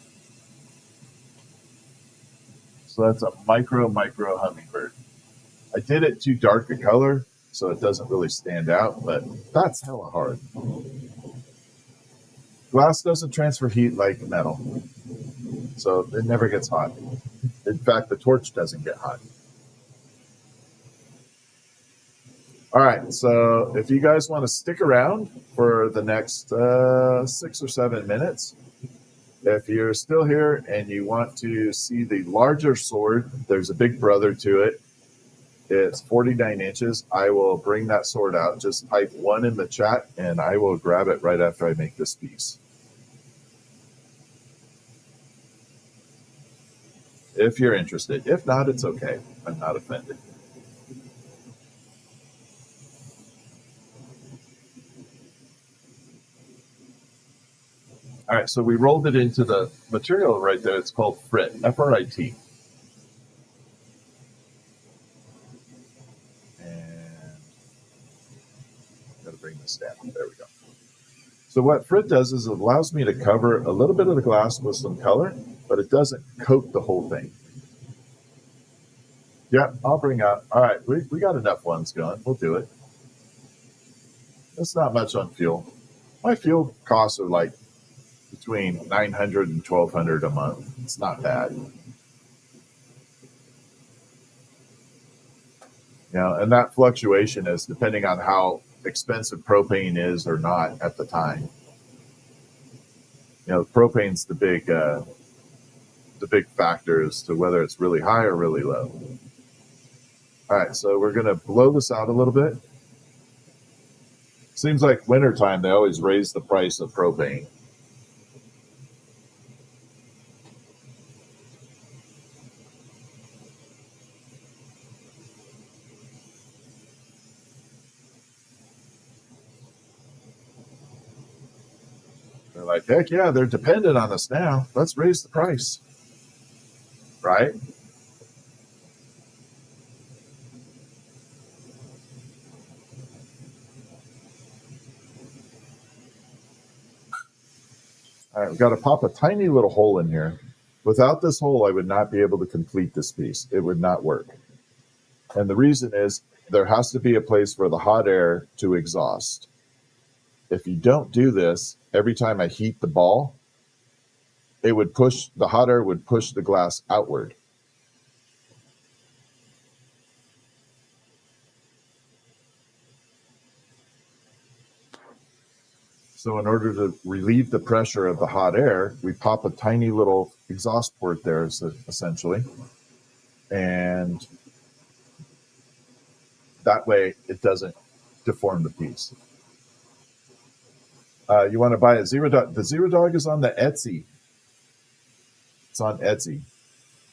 So that's a micro hummingbird. I did it too dark a color so it doesn't really stand out, but that's hella hard. Glass doesn't transfer heat like metal, so it never gets hot. In fact, the torch doesn't get hot. All right, so if you guys want to stick around for the next 6 or 7 minutes, if you're still here and you want to see the larger sword, there's a big brother to it. It's 49 inches. I will bring that sword out. Just type 1 in the chat and I will grab it right after I make this piece. If you're interested. If not, it's okay. I'm not offended. All right, so we rolled it into the material right there. It's called frit, F-R-I-T. And I've got to bring this down. There we go. So what Frit does is it allows me to cover a little bit of the glass with some color, but it doesn't coat the whole thing. Yeah, I'll bring out. All right, we got enough ones going. We'll do it. It's not much on fuel. My fuel costs are like between $900 and $1,200 a month. It's not bad. You know, and that fluctuation is depending on how expensive propane is or not at the time. You know, propane's the big factor as to whether it's really high or really low. All right, so we're going to blow this out a little bit. Seems like wintertime, they always raise the price of propane. They're like, heck yeah, they're dependent on us now. Let's raise the price. Right? All right, we've got to pop a tiny little hole in here. Without this hole, I would not be able to complete this piece. It would not work. And the reason is there has to be a place for the hot air to exhaust. If you don't do this, every time I heat the ball, it would push, the hot air would push the glass outward. So in order to relieve the pressure of the hot air, we pop a tiny little exhaust port there, essentially. And that way it doesn't deform the piece. You want to buy a Zero Dog. The Zero Dog is on the Etsy. It's on Etsy.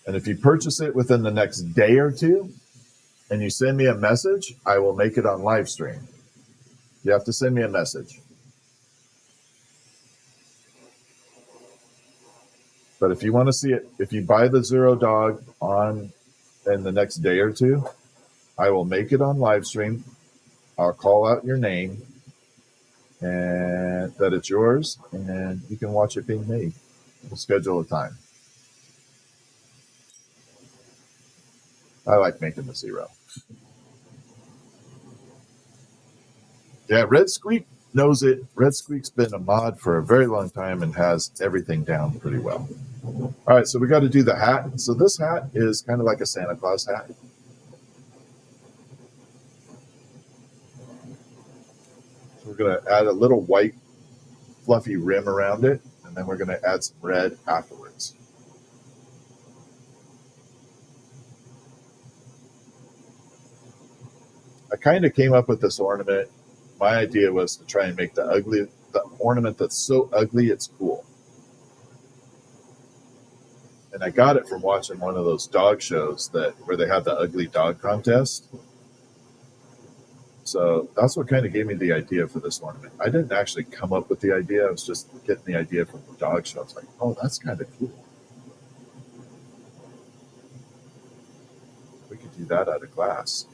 And if you purchase it within the next day or two and you send me a message, I will make it on live stream. You have to send me a message. But if you want to see it, if you buy the Zero Dog in the next day or two, I will make it on live stream. I'll call out your name and that it's yours, and you can watch it being made. We'll schedule a time. I like making the Zero. Yeah, Red Squeak knows it. Red Squeak's been a mod for a very long time and has everything down pretty well. All right, so we got to do the hat. So this hat is kind of like a Santa Claus hat. So we're going to add a little white fluffy rim around it, and then we're going to add some red afterwards. I kind of came up with this ornament. My idea was to try and make the ornament that's so ugly it's cool. And I got it from watching one of those dog shows where they have the ugly dog contest. So that's what kind of gave me the idea for this ornament. I didn't actually come up with the idea. I was just getting the idea from the dog show. I was like, oh, that's kind of cool. We could do that out of glass.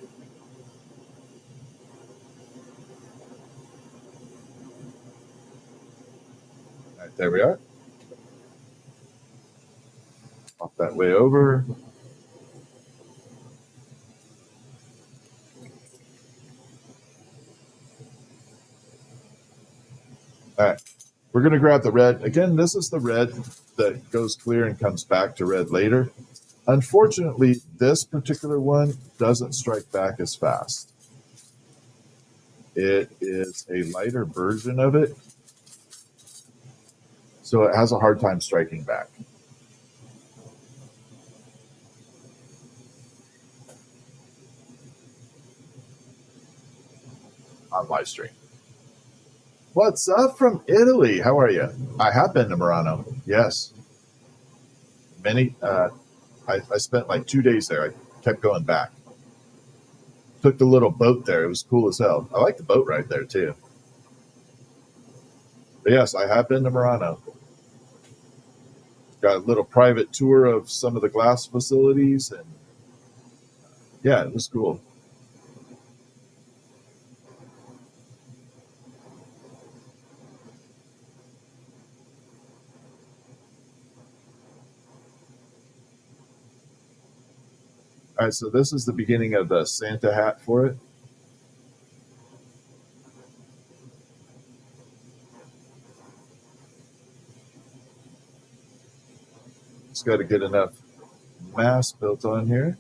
All right, there we are. Pop that way over. All right, we're going to grab the red. Again, this is the red that goes clear and comes back to red later. Unfortunately, this particular one doesn't strike back as fast. It is a lighter version of it, so it has a hard time striking back. On live stream. What's up from Italy? How are you? I have been to Murano. Yes. I spent like 2 days there. I kept going back. Took the little boat there. It was cool as hell. I like the boat ride there too. But yes, I have been to Murano. Got a little private tour of some of the glass facilities, and yeah, it was cool. All right, so this is the beginning of the Santa hat for it. Just got to get enough mass built on here.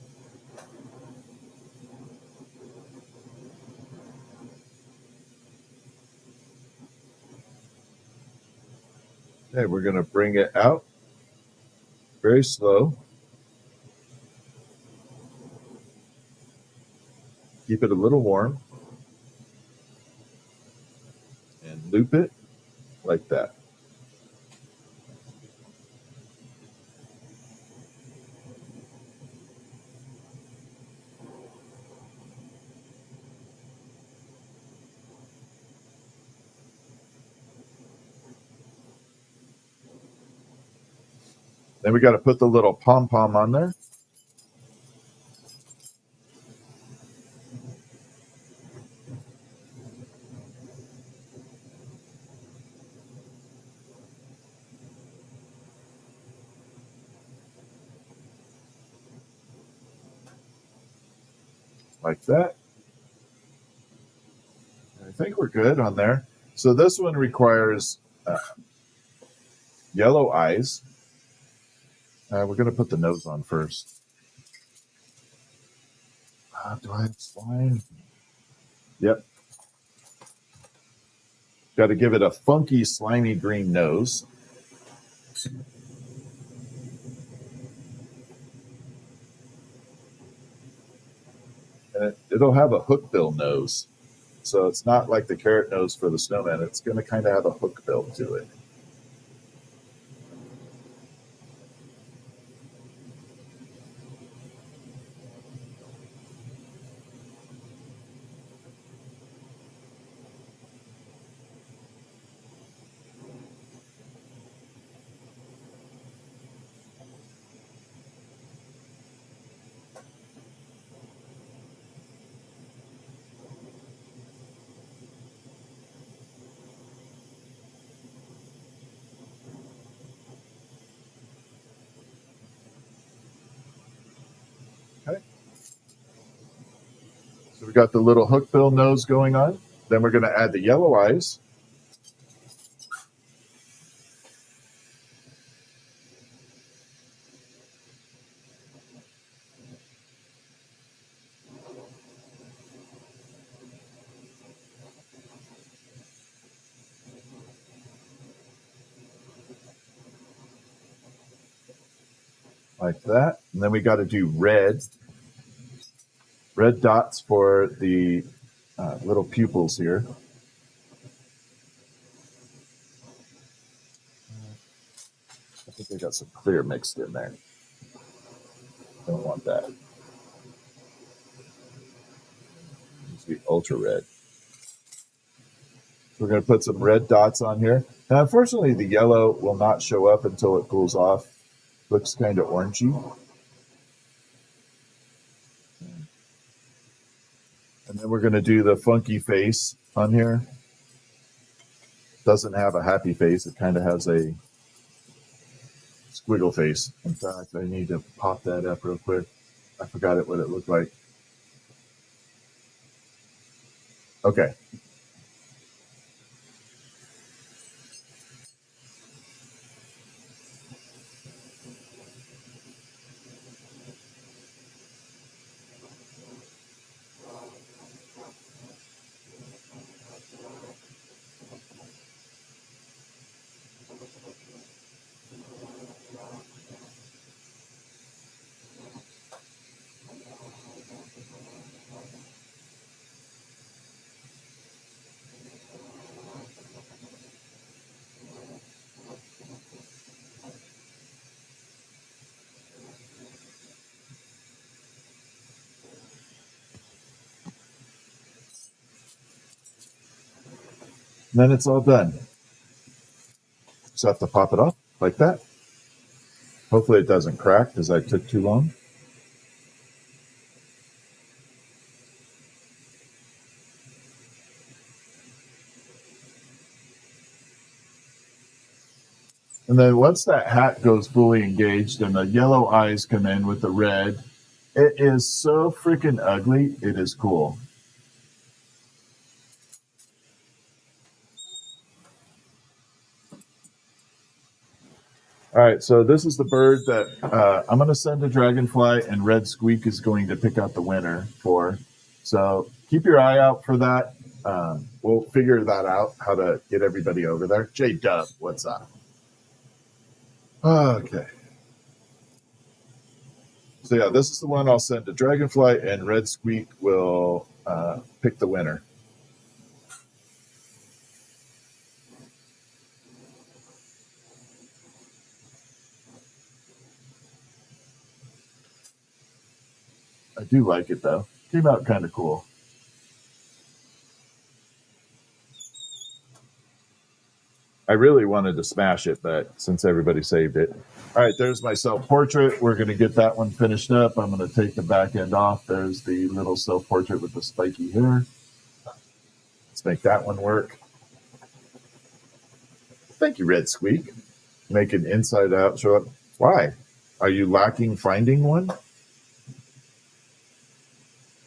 Okay, we're going to bring it out very slow. Keep it a little warm. And loop it like that. Then we got to put the little pom-pom on there. Like that. I think we're good on there. So this one requires yellow eyes. We're going to put the nose on first. Do I have slime? Yep. Got to give it a funky, slimy green nose. And it'll have a hookbill nose. So it's not like the carrot nose for the snowman. It's going to kind of have a hook bill to it. Okay. So we got the little hookbill nose going on. Then we're going to add the yellow eyes. Like that. And then we got to do red dots for the little pupils here. I think I got some clear mixed in there. Don't want that. Needs to be ultra red. So we're going to put some red dots on here. Now, unfortunately, the yellow will not show up until it cools off. Looks kind of orangey. And then we're going to do the funky face on here. Doesn't have a happy face. It kind of has a squiggle face. In fact, I need to pop that up real quick. I forgot what it looked like. Okay. And then it's all done. Just have to pop it off like that. Hopefully it doesn't crack because I took too long. And then once that hat goes fully engaged and the yellow eyes come in with the red It is so freaking ugly. It is cool. All right, so this is the bird that I'm going to send a dragonfly, and Red Squeak is going to pick out the winner for. So keep your eye out for that. We'll figure that out, how to get everybody over there. J Dub, what's up? Okay. So yeah, this is the one I'll send to Dragonfly, and Red Squeak will pick the winner. I do like it though. Came out kind of cool. I really wanted to smash it, but since everybody saved it. All right, there's my self-portrait. We're going to get that one finished up. I'm going to take the back end off. There's the little self-portrait with the spiky hair. Let's make that one work. Thank you, Red Squeak. Make an inside out show up. Why? Are you lacking finding one?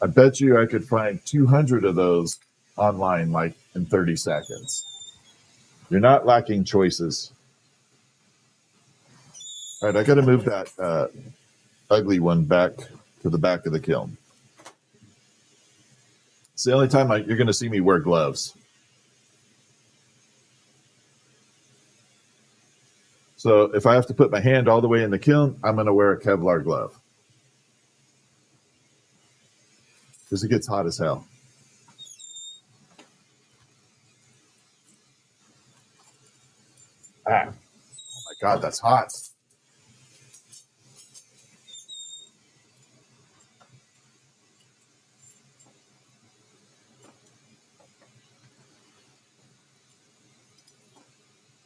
I bet you I could find 200 of those online like in 30 seconds. You're not lacking choices. All right, I got to move that ugly one back to the back of the kiln. It's the only time you're going to see me wear gloves. So if I have to put my hand all the way in the kiln, I'm going to wear a Kevlar glove. Because it gets hot as hell. Ah, oh my God, that's hot.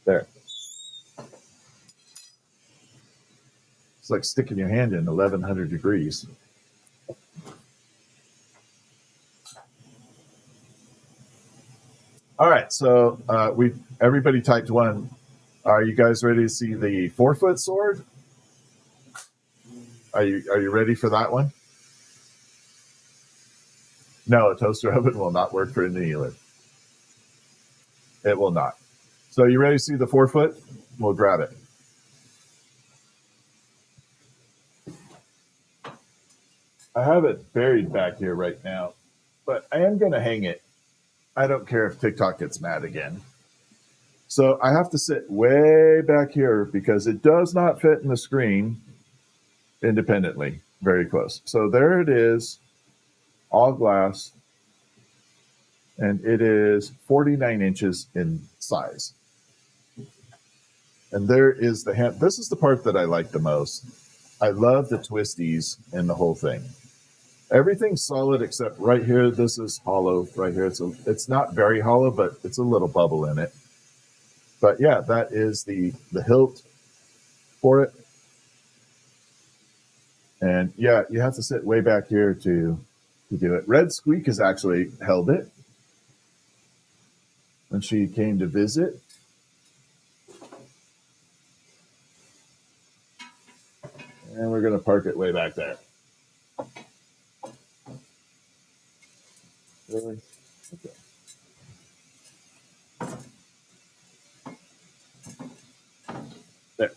There. It's like sticking your hand in 1100 degrees. All right, so everybody typed one. Are you guys ready to see the 4-foot sword? Are you ready for that one? No, a toaster oven will not work for an annealer. It will not. So you ready to see the 4-foot? We'll grab it. I have it buried back here right now, but I am going to hang it. I don't care if TikTok gets mad again. So I have to sit way back here because it does not fit in the screen independently. Very close. So there it is, all glass, and it is 49 inches in size. And there is the hand. This is the part that I like the most. I love the twisties in the whole thing. Everything's solid except right here. This is hollow right here. It's not very hollow, but it's a little bubble in it. But yeah, that is the hilt for it. And yeah, you have to sit way back here to do it. Red Squeak has actually held it when she came to visit. And we're going to park it way back there. Really? Okay. There.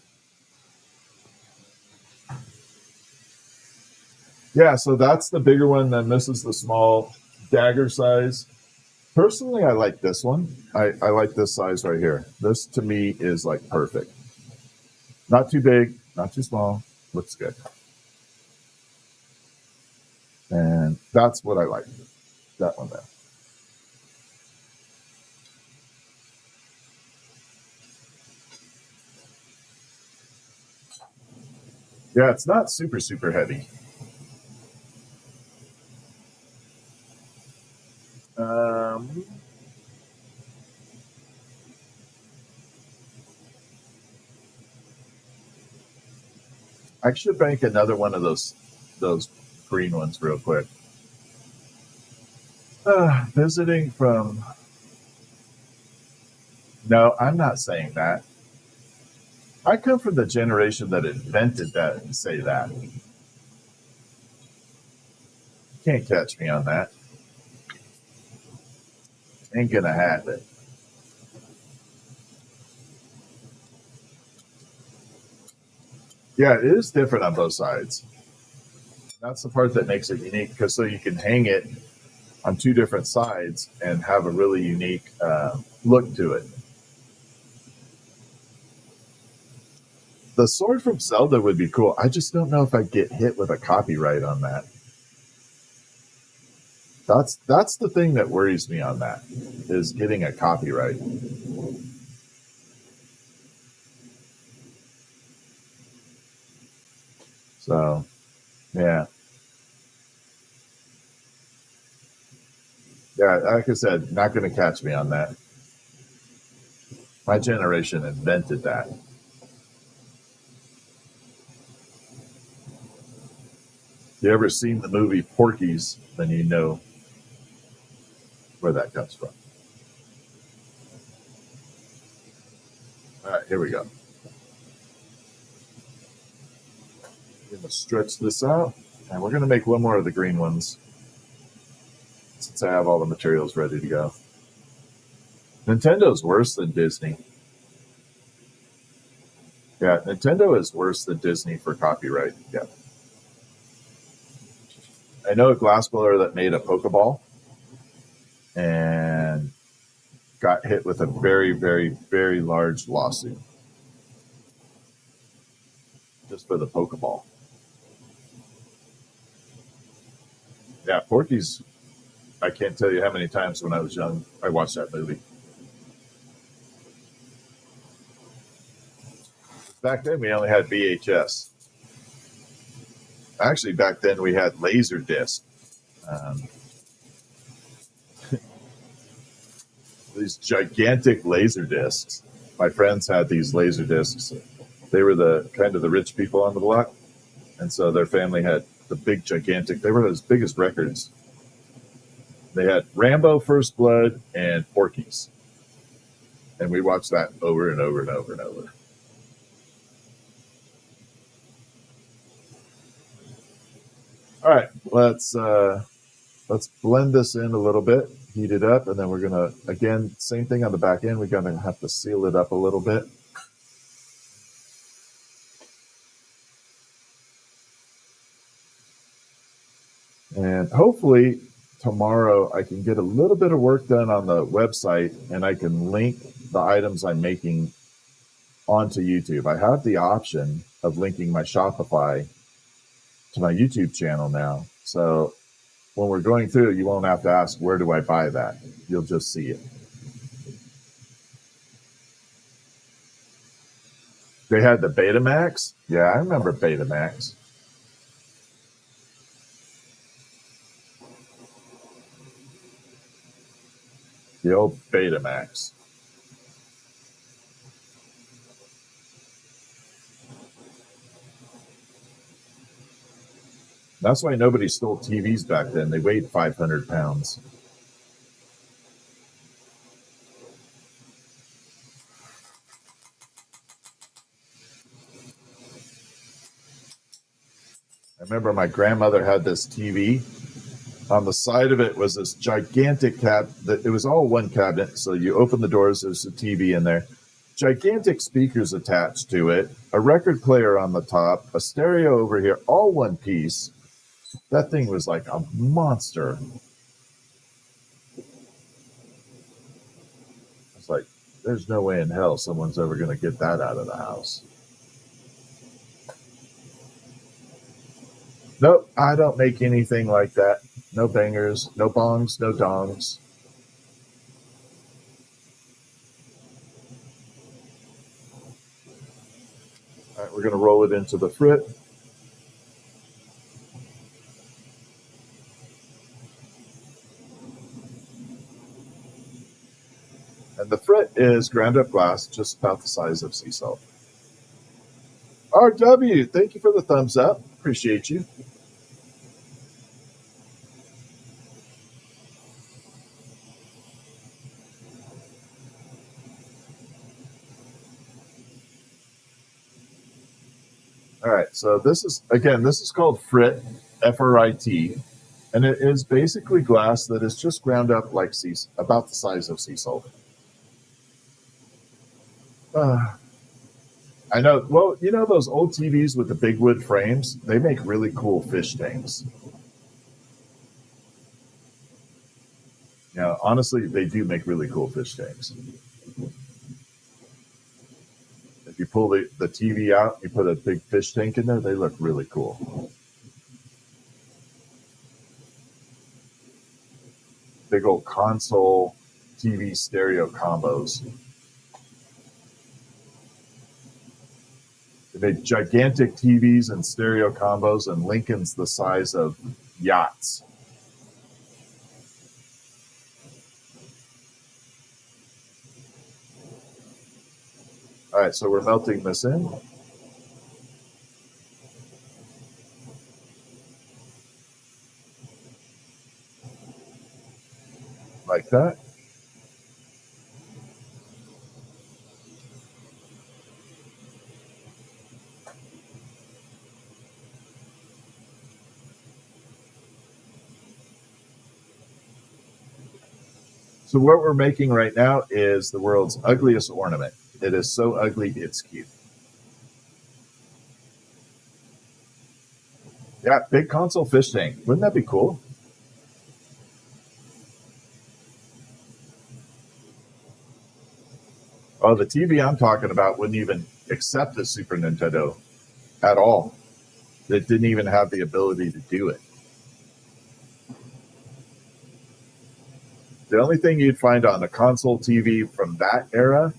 Yeah, so that's the bigger one. Then this is the small dagger size. Personally, I like this one. I like this size right here. This to me is like perfect. Not too big, not too small. Looks good. And that's what I like. That one there. Yeah, it's not super, super heavy. I should make another one of those green ones real quick. Visiting from... No, I'm not saying that. I come from the generation that invented that and say that. can't catch me on that. Ain't gonna happen. Yeah, it is different on both sides. That's the part that makes it unique, because so you can hang it on two different sides and have a really unique look to it. The sword from Zelda would be cool. I just don't know if I'd get hit with a copyright on that. That's the thing that worries me on that, is getting a copyright. So, yeah. Yeah, like I said, not going to catch me on that. My generation invented that. If you ever seen the movie Porky's, then you know where that comes from. All right, here we go. I'm going to stretch this out, and we're going to make one more of the green ones, since I have all the materials ready to go. Nintendo's worse than Disney. Yeah, Nintendo is worse than Disney for copyright. Yeah. I know a glassblower that made a Pokeball and got hit with a very, very, very large lawsuit just for the Pokeball. Yeah, Porky's, I can't tell you how many times when I was young I watched that movie. Back then we only had VHS. Actually, back then we had Laserdisc. These gigantic laser discs. My friends had these laser discs. They were the kind of the rich people on the block, and so their family had the big gigantic. They were as big as records. They had Rambo: First Blood and Porky's, and we watched that over and over and over and over. All right, let's blend this in a little bit, heat it up, and then we're gonna, again, same thing on the back end. We're gonna have to seal it up a little bit. And hopefully tomorrow I can get a little bit of work done on the website, and I can link the items I'm making onto YouTube. I have the option of linking my Shopify to my YouTube channel now. So when we're going through, you won't have to ask, where do I buy that? You'll just see it. They had the Betamax. Yeah, I remember Betamax. The old Betamax. That's why nobody stole TVs back then. They weighed 500 pounds. I remember my grandmother had this TV. On the side of it was this gigantic cabinet. It was all one cabinet. So you open the doors, there's a TV in there. Gigantic speakers attached to it, a record player on the top, a stereo over here, all one piece. That thing was like a monster. It's like, there's no way in hell someone's ever going to get that out of the house. Nope, I don't make anything like that. No bangers, no bongs, no dongs. All right, we're going to roll it into the frit. And the frit is ground up glass, just about the size of sea salt. RW, thank you for the thumbs up. Appreciate you. All right, so this is, again, this is called frit, F-R-I-T. And it is basically glass that is just ground up like about the size of sea salt. I know. Well, you know those old TVs with the big wood frames? They make really cool fish tanks. Yeah, honestly, they do make really cool fish tanks. If you pull the TV out, you put a big fish tank in there, they look really cool. Big old console TV stereo combos. They made gigantic TVs and stereo combos, and Lincoln's the size of yachts. All right, so we're melting this in. Like that. So what we're making right now is the world's ugliest ornament. It is so ugly, it's cute. Yeah, big console fish tank. Wouldn't that be cool? Oh, the TV I'm talking about wouldn't even accept a Super Nintendo at all. It didn't even have the ability to do it. The only thing you'd find on a console TV from that era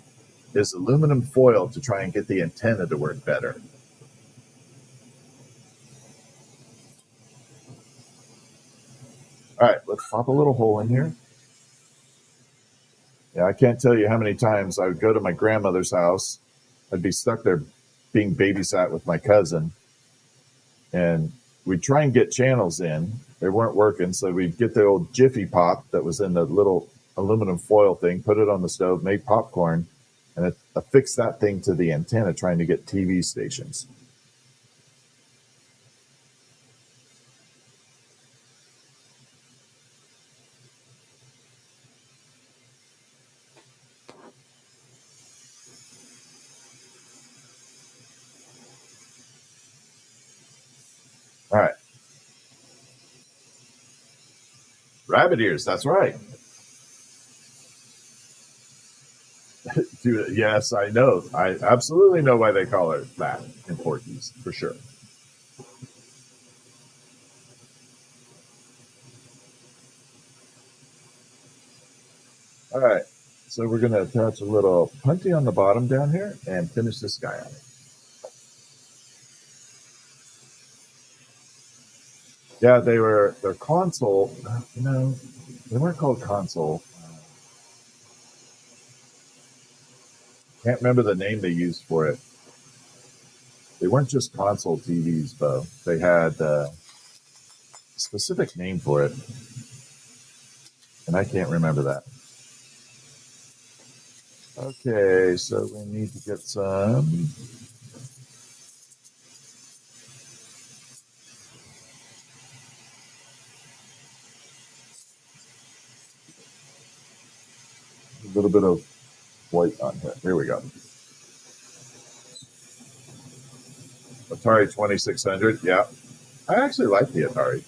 is aluminum foil to try and get the antenna to work better. All right, let's pop a little hole in here. Yeah, I can't tell you how many times I would go to my grandmother's house. I'd be stuck there being babysat with my cousin, and we'd try and get channels in. They weren't working, so we'd get the old Jiffy Pop that was in the little aluminum foil thing, put it on the stove, make popcorn, and affix that thing to the antenna trying to get TV stations. All right. Rabbit ears, that's right. Dude, yes, I know. I absolutely know why they call it that in Portuguese, for sure. All right. So we're going to attach a little punty on the bottom down here and finish this guy out. Yeah, they're console. No, they weren't called console. Can't remember the name they used for it. They weren't just console TVs, though. They had a specific name for it, and I can't remember that. Okay, so we need to get some. A little bit of white on here. Here we go. Atari 2600. Yeah, I actually like the Atari.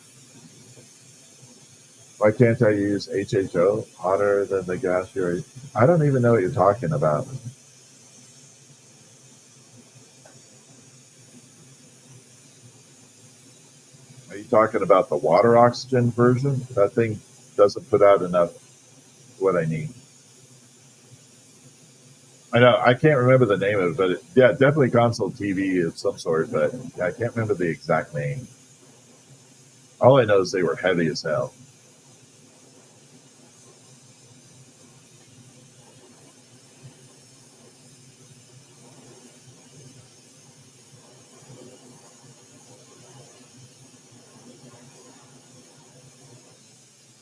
Why can't I use HHO, hotter than the gas fury? I don't even know what you're talking about. Are you talking about the water oxygen version? That thing doesn't put out enough what I need. I know, I can't remember the name of it, but yeah, definitely console TV of some sort, but I can't remember the exact name. All I know is they were heavy as hell.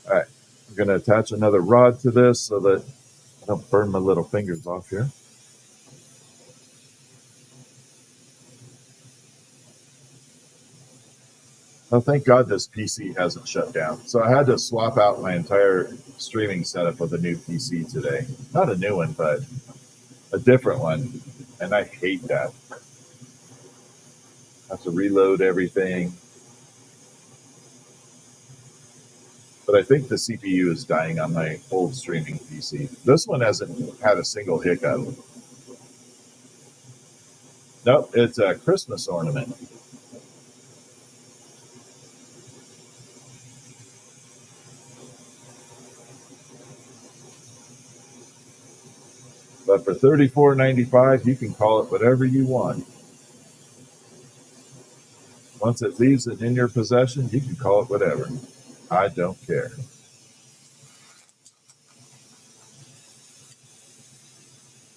All right, I'm going to attach another rod to this so that I don't burn my little fingers off here. Oh, thank God this PC hasn't shut down. So I had to swap out my entire streaming setup with a new PC today. Not a new one, but a different one. And I hate that. I have to reload everything. But I think the CPU is dying on my old streaming PC. This one hasn't had a single hiccup. Nope, it's a Christmas ornament. But for $34.95, you can call it whatever you want. Once it leaves it in your possession, you can call it whatever. I don't care.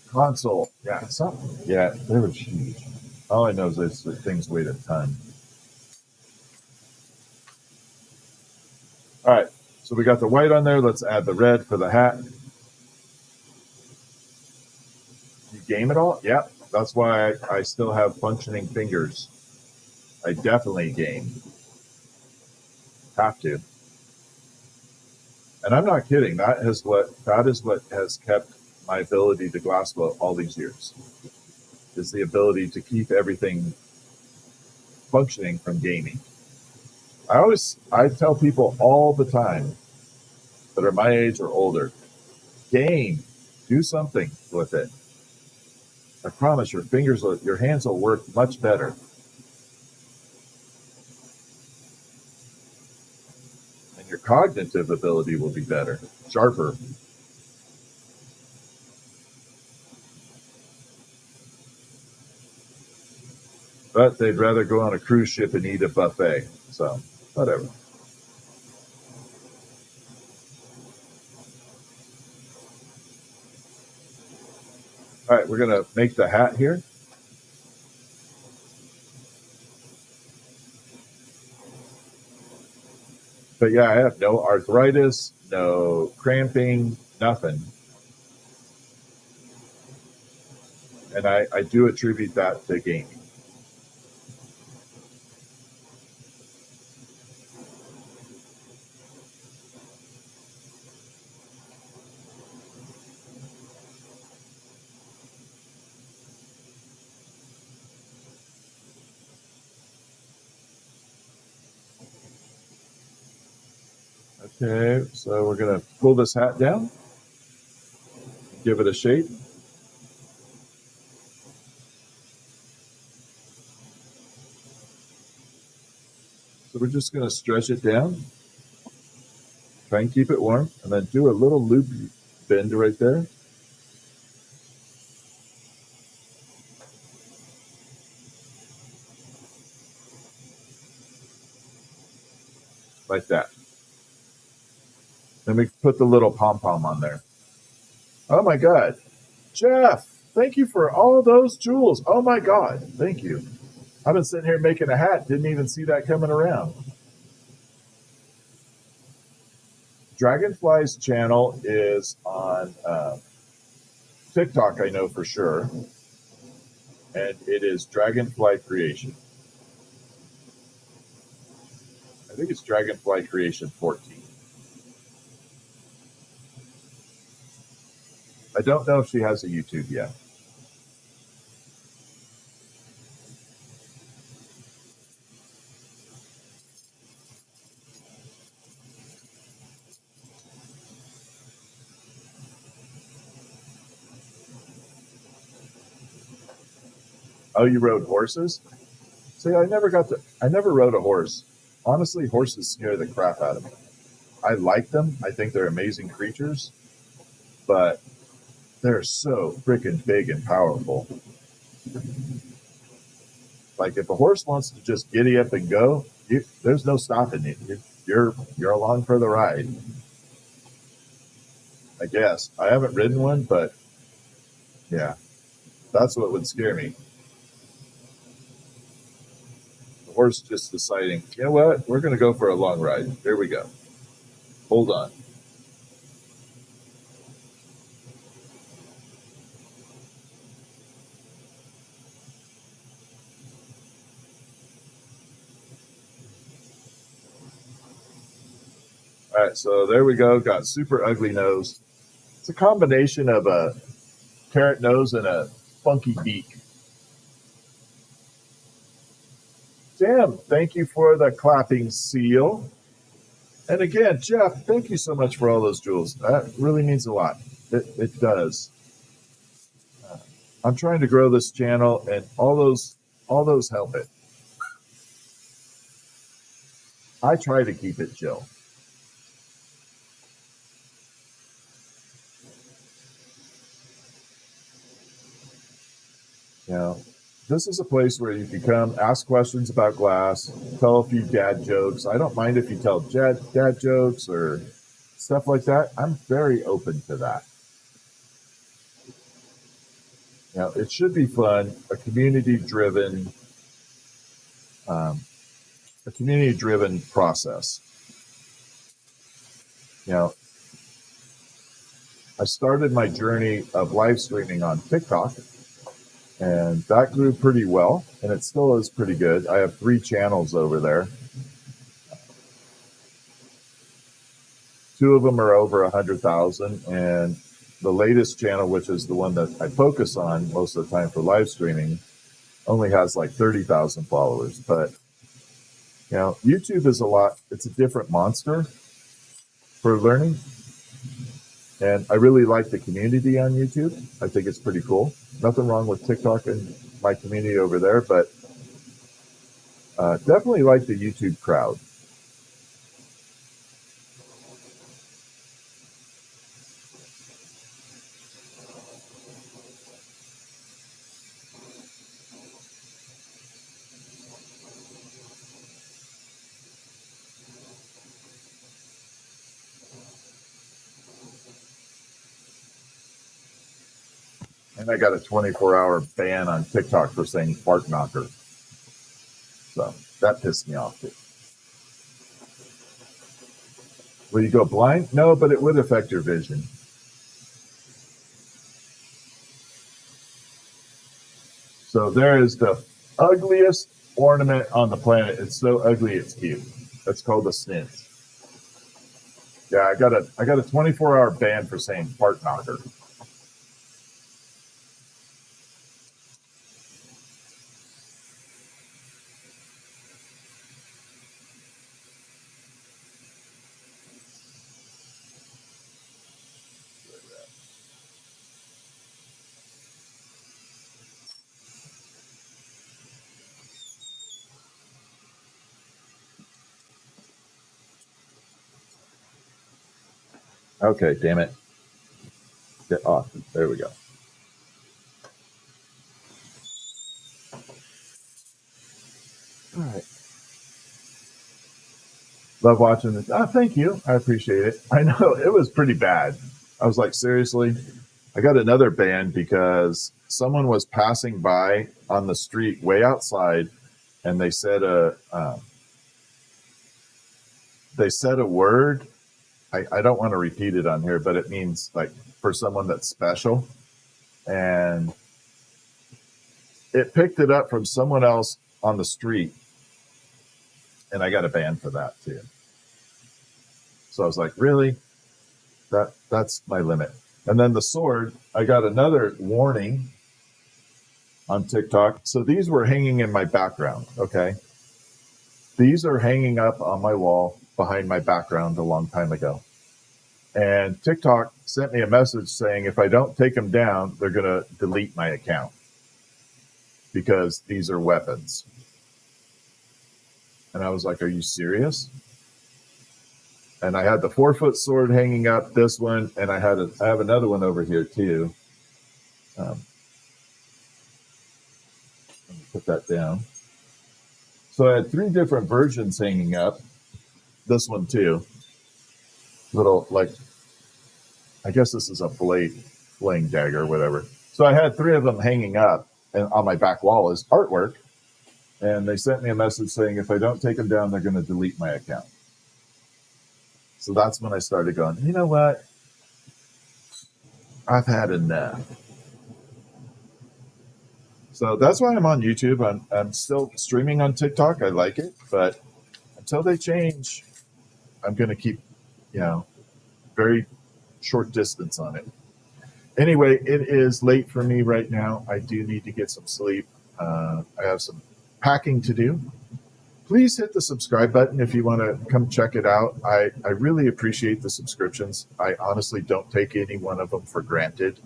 Console. Yeah, something. Yeah, they were huge. All I know is those things weighed a ton. All right, so we got the white on there. Let's add the red for the hat. You game it all? Yeah, that's why I still have functioning fingers. I definitely game. Have to. And I'm not kidding. That is what has kept my ability to glass blow all these years. Is the ability to keep everything functioning from gaming. I tell people all the time that are my age or older, game, do something with it. I promise your hands will work much better. And your cognitive ability will be better, sharper. But they'd rather go on a cruise ship and eat a buffet. So, whatever. All right, we're going to make the hat here. But yeah, I have no arthritis, no cramping, nothing. And I do attribute that to gaming. Okay, so we're going to pull this hat down, give it a shape. So we're just going to stretch it down, try and keep it warm, and then do a little loop bend right there. Like that. Then we put the little pom-pom on there. Oh my God. Jeff, thank you for all those jewels. Oh my God. Thank you. I've been sitting here making a hat. Didn't even see that coming around. Dragonfly's channel is on TikTok, I know for sure. And it is Dragonfly Creation. I think it's Dragonfly Creation 14. I don't know if she has a YouTube yet. Oh, you rode horses? See, I never rode a horse. Honestly, horses scare the crap out of me. I like them. I think they're amazing creatures, but they're so freaking big and powerful. Like if a horse wants to just giddy up and go, there's no stopping it. You're along for the ride. I guess I haven't ridden one, but yeah, that's what would scare me. The horse just deciding, you know what, we're going to go for a long ride. Here we go. Hold on. All right, so there we go. Got super ugly nose. It's a combination of a carrot nose and a funky beak. Jim, thank you for the clapping seal. And again, Jeff, thank you so much for all those jewels. That really means a lot. It does. I'm trying to grow this channel, and all those help it. I try to keep it chill. You know, this is a place where you can come, ask questions about glass, tell a few dad jokes. I don't mind if you tell dad jokes or stuff like that. I'm very open to that. You know, it should be fun, a community-driven process. You know, I started my journey of live streaming on TikTok, and that grew pretty well, and it still is pretty good. I have 3 channels over there. 2 of them are over 100,000, and the latest channel, which is the one that I focus on most of the time for live streaming, only has like 30,000 followers. But you know, YouTube is it's a different monster for learning. And I really like the community on YouTube. I think it's pretty cool. Nothing wrong with TikTok and my community over there, but definitely like the YouTube crowd. And I got a 24-hour ban on TikTok for saying fart knocker. So that pissed me off too. Will you go blind? No, but it would affect your vision. So there is the ugliest ornament on the planet. It's so ugly, it's cute. That's called a snint. Yeah, I got a 24-hour ban for saying fart knocker. Okay, damn it. Get off. There we go. All right. Love watching this. Oh, thank you. I appreciate it. I know it was pretty bad. I was like, seriously? I got another ban because someone was passing by on the street way outside, and they said a word. I don't want to repeat it on here, but it means like for someone that's special. And it picked it up from someone else on the street, and I got a ban for that too. So I was like, really? That's my limit. And then the sword, I got another warning on TikTok. So these were hanging in my background, okay? These are hanging up on my wall behind my background a long time ago. And TikTok sent me a message saying if I don't take them down, they're going to delete my account because these are weapons. And I was like, are you serious? And I had the 4-foot sword hanging up, this one, and I have another one over here too. Let me put that down. So I had 3 different versions hanging up. This one too. Little, like, I guess this is a flaying dagger or whatever. So I had 3 of them hanging up, and on my back wall is artwork. And they sent me a message saying if I don't take them down, they're going to delete my account. So that's when I started going, you know what? I've had enough. So that's why I'm on YouTube. I'm still streaming on TikTok. I like it, but until they change, I'm going to keep very short distance on it. Anyway, it is late for me right now. I do need to get some sleep. I have some packing to do. Please hit the subscribe button if you want to come check it out. I really appreciate the subscriptions. I honestly don't take any one of them for granted.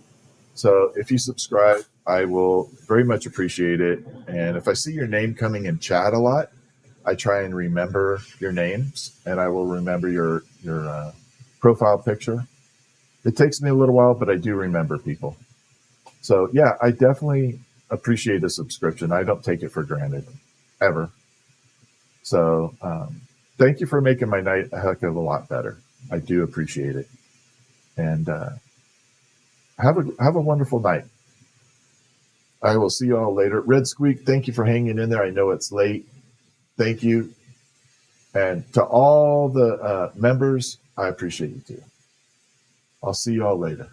So if you subscribe, I will very much appreciate it. And if I see your name coming in chat a lot, I try and remember your names, and I will remember your profile picture. It takes me a little while, but I do remember people. So yeah, I definitely appreciate a subscription. I don't take it for granted, ever. So thank you for making my night a heck of a lot better. I do appreciate it. And have a wonderful night. I will see you all later. Red Squeak, thank you for hanging in there. I know it's late. Thank you. And to all the members, I appreciate you too. I'll see you all later.